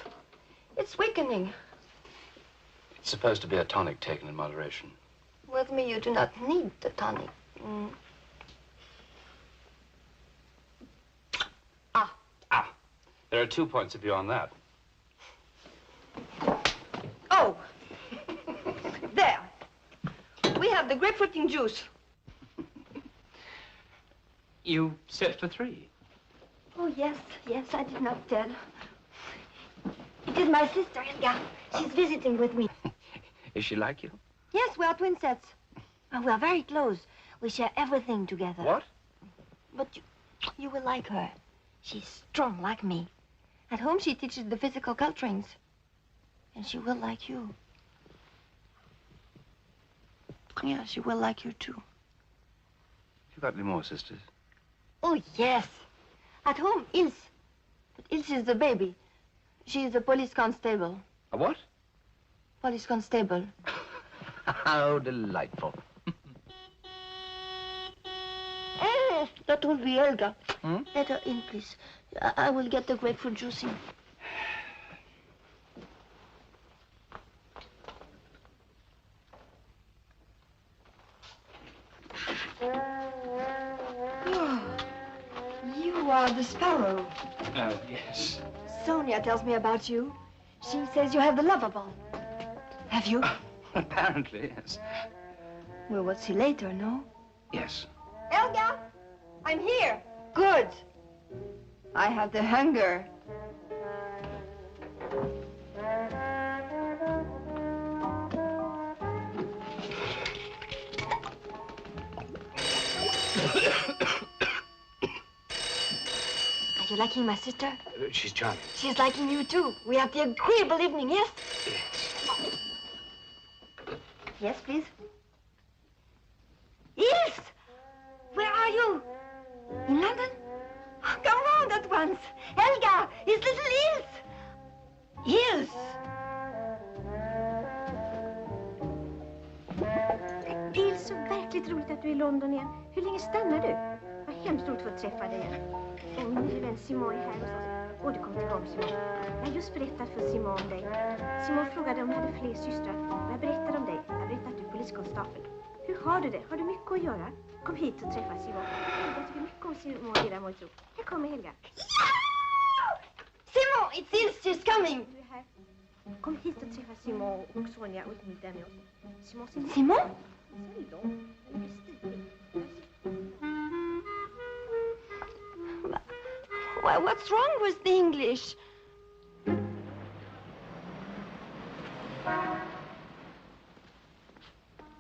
It's weakening.
It's supposed to be a tonic taken in moderation.
With me, you do not need the tonic.
There are 2 points of view on that.
Oh! There. We have the grapefruit juice.
You set for 3.
Oh, yes, I did not tell. It is my sister, Eggar. She's visiting with me.
Is she like you?
Yes, we are twin sets. And we are very close. We share everything together.
What?
But you will like her. She's strong like me. At home, she teaches the physical culturings. And she will like you. Yeah, she will like you, too.
You got any more sisters?
Oh, yes. At home, Ilse. But Ilse is the baby. She is a police constable.
A what?
Police constable.
How delightful.
That will be Eggar. Let her in, please. I will get the grapefruit juice in. You are the Sparrow.
Yes.
Sonia tells me about you. She says you have the lover ball. Have you?
Apparently, yes.
We will see later, no?
Yes.
Eggar, I'm here. Good. I have the hunger. Are you liking my sister?
She's charming.
She's liking you, too. We have the agreeable evening, yes?
Yes.
Yes, please. Ilse! Where are you? In London? Oh, come round at once. Eggar, his little Ilse. Ilse!
Det är så verkligt roligt att du är i London igen. Hur länge stannar du? Vad Hemskt roligt att få träffa dig igen. Och min nya vän Simon är här hos oss. Och du kommer tillbaka, Simon. Jag har just berättat för Simon om dig. Simon frågade om du hade fler systrar. Och jag berättade om dig. Jag berättade att du är poliskonstapel. Hur har du det? Har du mycket att göra? Kom hit och träffa Simon. Jag tycker mycket om Simon och deras mojtro. Här kommer Helga.
Simon, it seems she's coming.
Du är här. Kom hit och träffa Simon och Sonja och där med oss. Simon?
Simon?
Så lång. Den är stilig.
What's wrong with the English?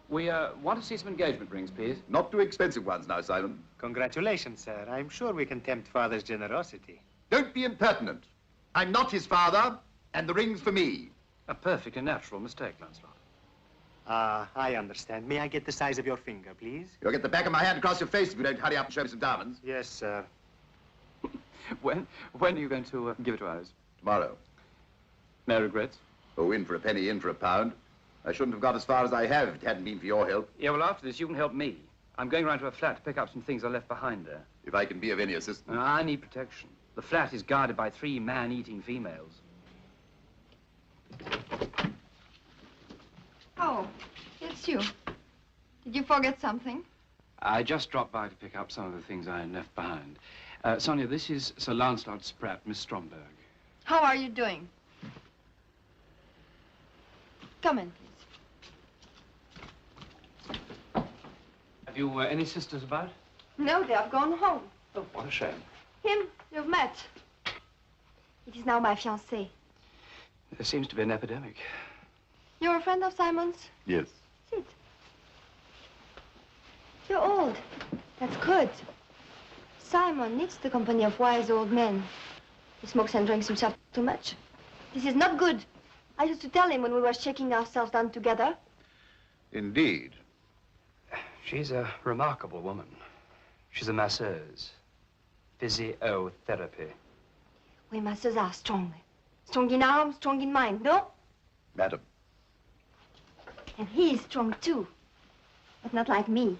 We want to see some engagement rings, please.
Not too expensive ones now, Simon.
Congratulations, sir. I'm sure we can tempt Father's generosity.
Don't be impertinent. I'm not his father, and the ring's for me.
A perfectly natural mistake, Lancelot.
I understand. May I get the size of your finger, please?
You'll get the back of my hand across your face if you don't hurry up and show me some diamonds.
Yes, sir.
When are you going to give it to Alice?
Tomorrow.
No regrets?
Oh, in for a penny, in for a pound. I shouldn't have got as far as I have if it hadn't been for your help.
Yeah, well, after this, you can help me. I'm going round to her flat to pick up some things I left behind there.
If I can be of any assistance.
I need protection. The flat is guarded by 3 man-eating females.
Oh, it's you. Did you forget something?
I just dropped by to pick up some of the things I left behind. Sonia, this is Sir Lancelot Spratt, Miss Stromberg.
How are you doing? Come in, please.
Have you any sisters about?
No, they have gone home.
Oh, what a shame.
Him, you've met. It is now my fiancé.
There seems to be an epidemic.
You're a friend of Simon's?
Yes.
Sit. You're old. That's good. Simon needs the company of wise old men. He smokes and drinks himself too much. This is not good. I used to tell him when we were shaking ourselves down together.
Indeed.
She's a remarkable woman. She's a masseuse. Physiotherapy.
We masters are strong. Strong in arm, strong in mind, no?
Madam.
And he is strong too. But not like me.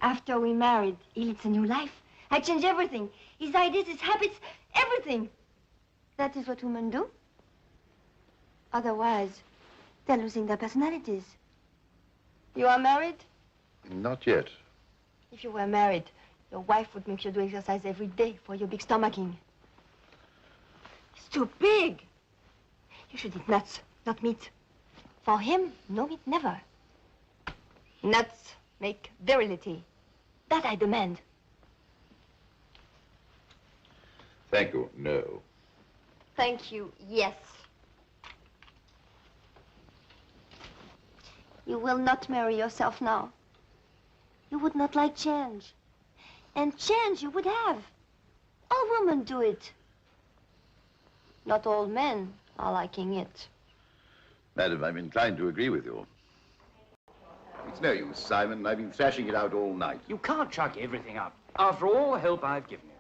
After we married, he leads a new life. I changed everything. His ideas, his habits, everything. That is what women do. Otherwise, they're losing their personalities. You are married?
Not yet.
If you were married, your wife would make you do exercise every day for your big stomaching. It's too big. You should eat nuts, not meat. For him, no meat, never. Nuts make virility. That I demand.
Thank you, no.
Thank you, yes. You will not marry yourself now. You would not like change. And change you would have. All women do it. Not all men are liking it.
Madam, I'm inclined to agree with you. It's no use, Simon. I've been thrashing it out all night.
You can't chuck everything up after all the help I've given you.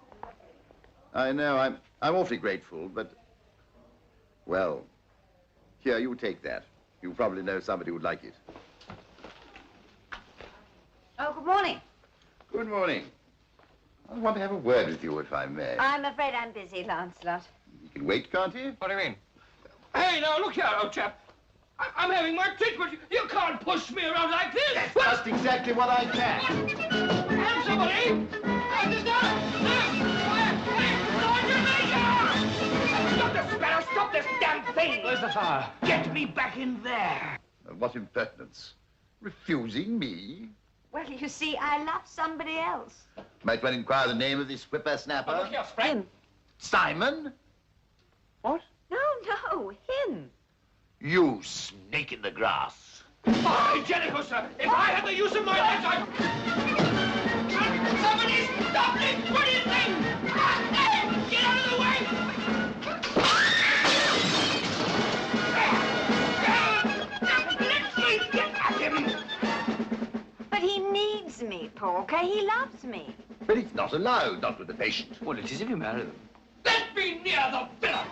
I know. I'm awfully grateful, but... Well, here, you take that. You probably know somebody who'd like it.
Oh, good morning.
Good morning. I want to have a word with you, if I may.
I'm afraid I'm busy, Lancelot.
You can wait, can't you?
What do you mean? Hey, now, look here, old chap. I'm having my treatment. You can't push me around like this.
That's just exactly what I can.
Help somebody! Stop this, Sparrow! Stop this damn thing!
Where's the fire?
Get me back in there!
What impertinence. Refusing me?
Well, you see, I love somebody else.
Might one inquire the name of this whippersnapper?
Oh, look here, Spratt.
Simon?
What?
No, him.
You snake in the grass.
By Jericho, sir! If I had the use of my legs, I'd... Somebody stop me! What do you think? Get out of the way! Let me get at him!
But he needs me, Porker. He loves me.
But it's not allowed, not with the patient.
Well, it is if you marry them.
Let me near the villain!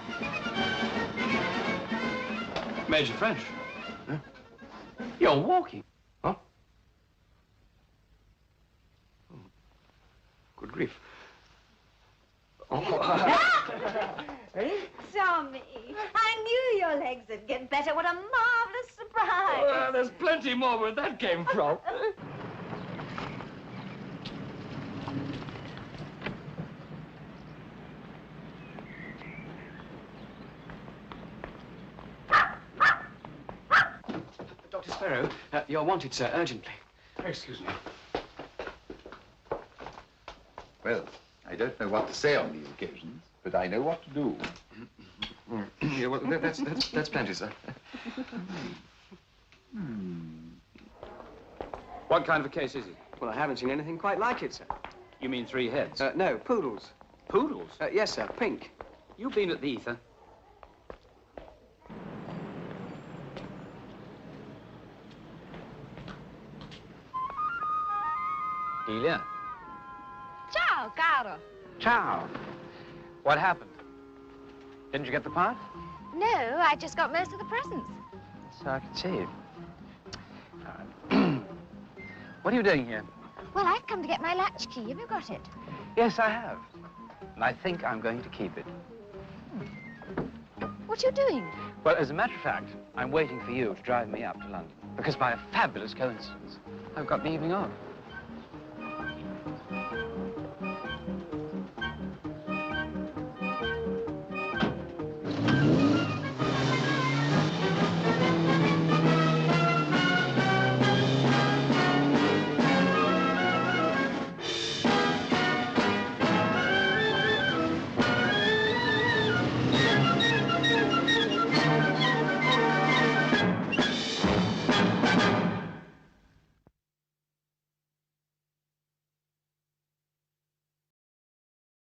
Major French. Huh? You're walking. Huh? Oh. Good good grief.
Tommy, I knew your legs would get better. What a marvelous surprise.
Well, there's plenty more where that came from. Dr. Sparrow, you're wanted, sir, urgently.
Excuse me.
Well, I don't know what to say on these occasions, but I know what to do.
Yeah, well, that's plenty, sir. What kind of a case is it?
Well, I haven't seen anything quite like it, sir.
You mean 3 heads?
No, poodles.
Poodles?
Yes, sir, pink.
You've been at the Ether.
Delia.
Ciao, caro.
Ciao. What happened? Didn't you get the part?
No, I just got most of the presents.
So I can see. All right. What are you doing here?
Well, I've come to get my latchkey. Have you got it?
Yes, I have. And I think I'm going to keep it.
What are you doing?
Well, as a matter of fact, I'm waiting for you to drive me up to London. Because by a fabulous coincidence, I've got the evening off.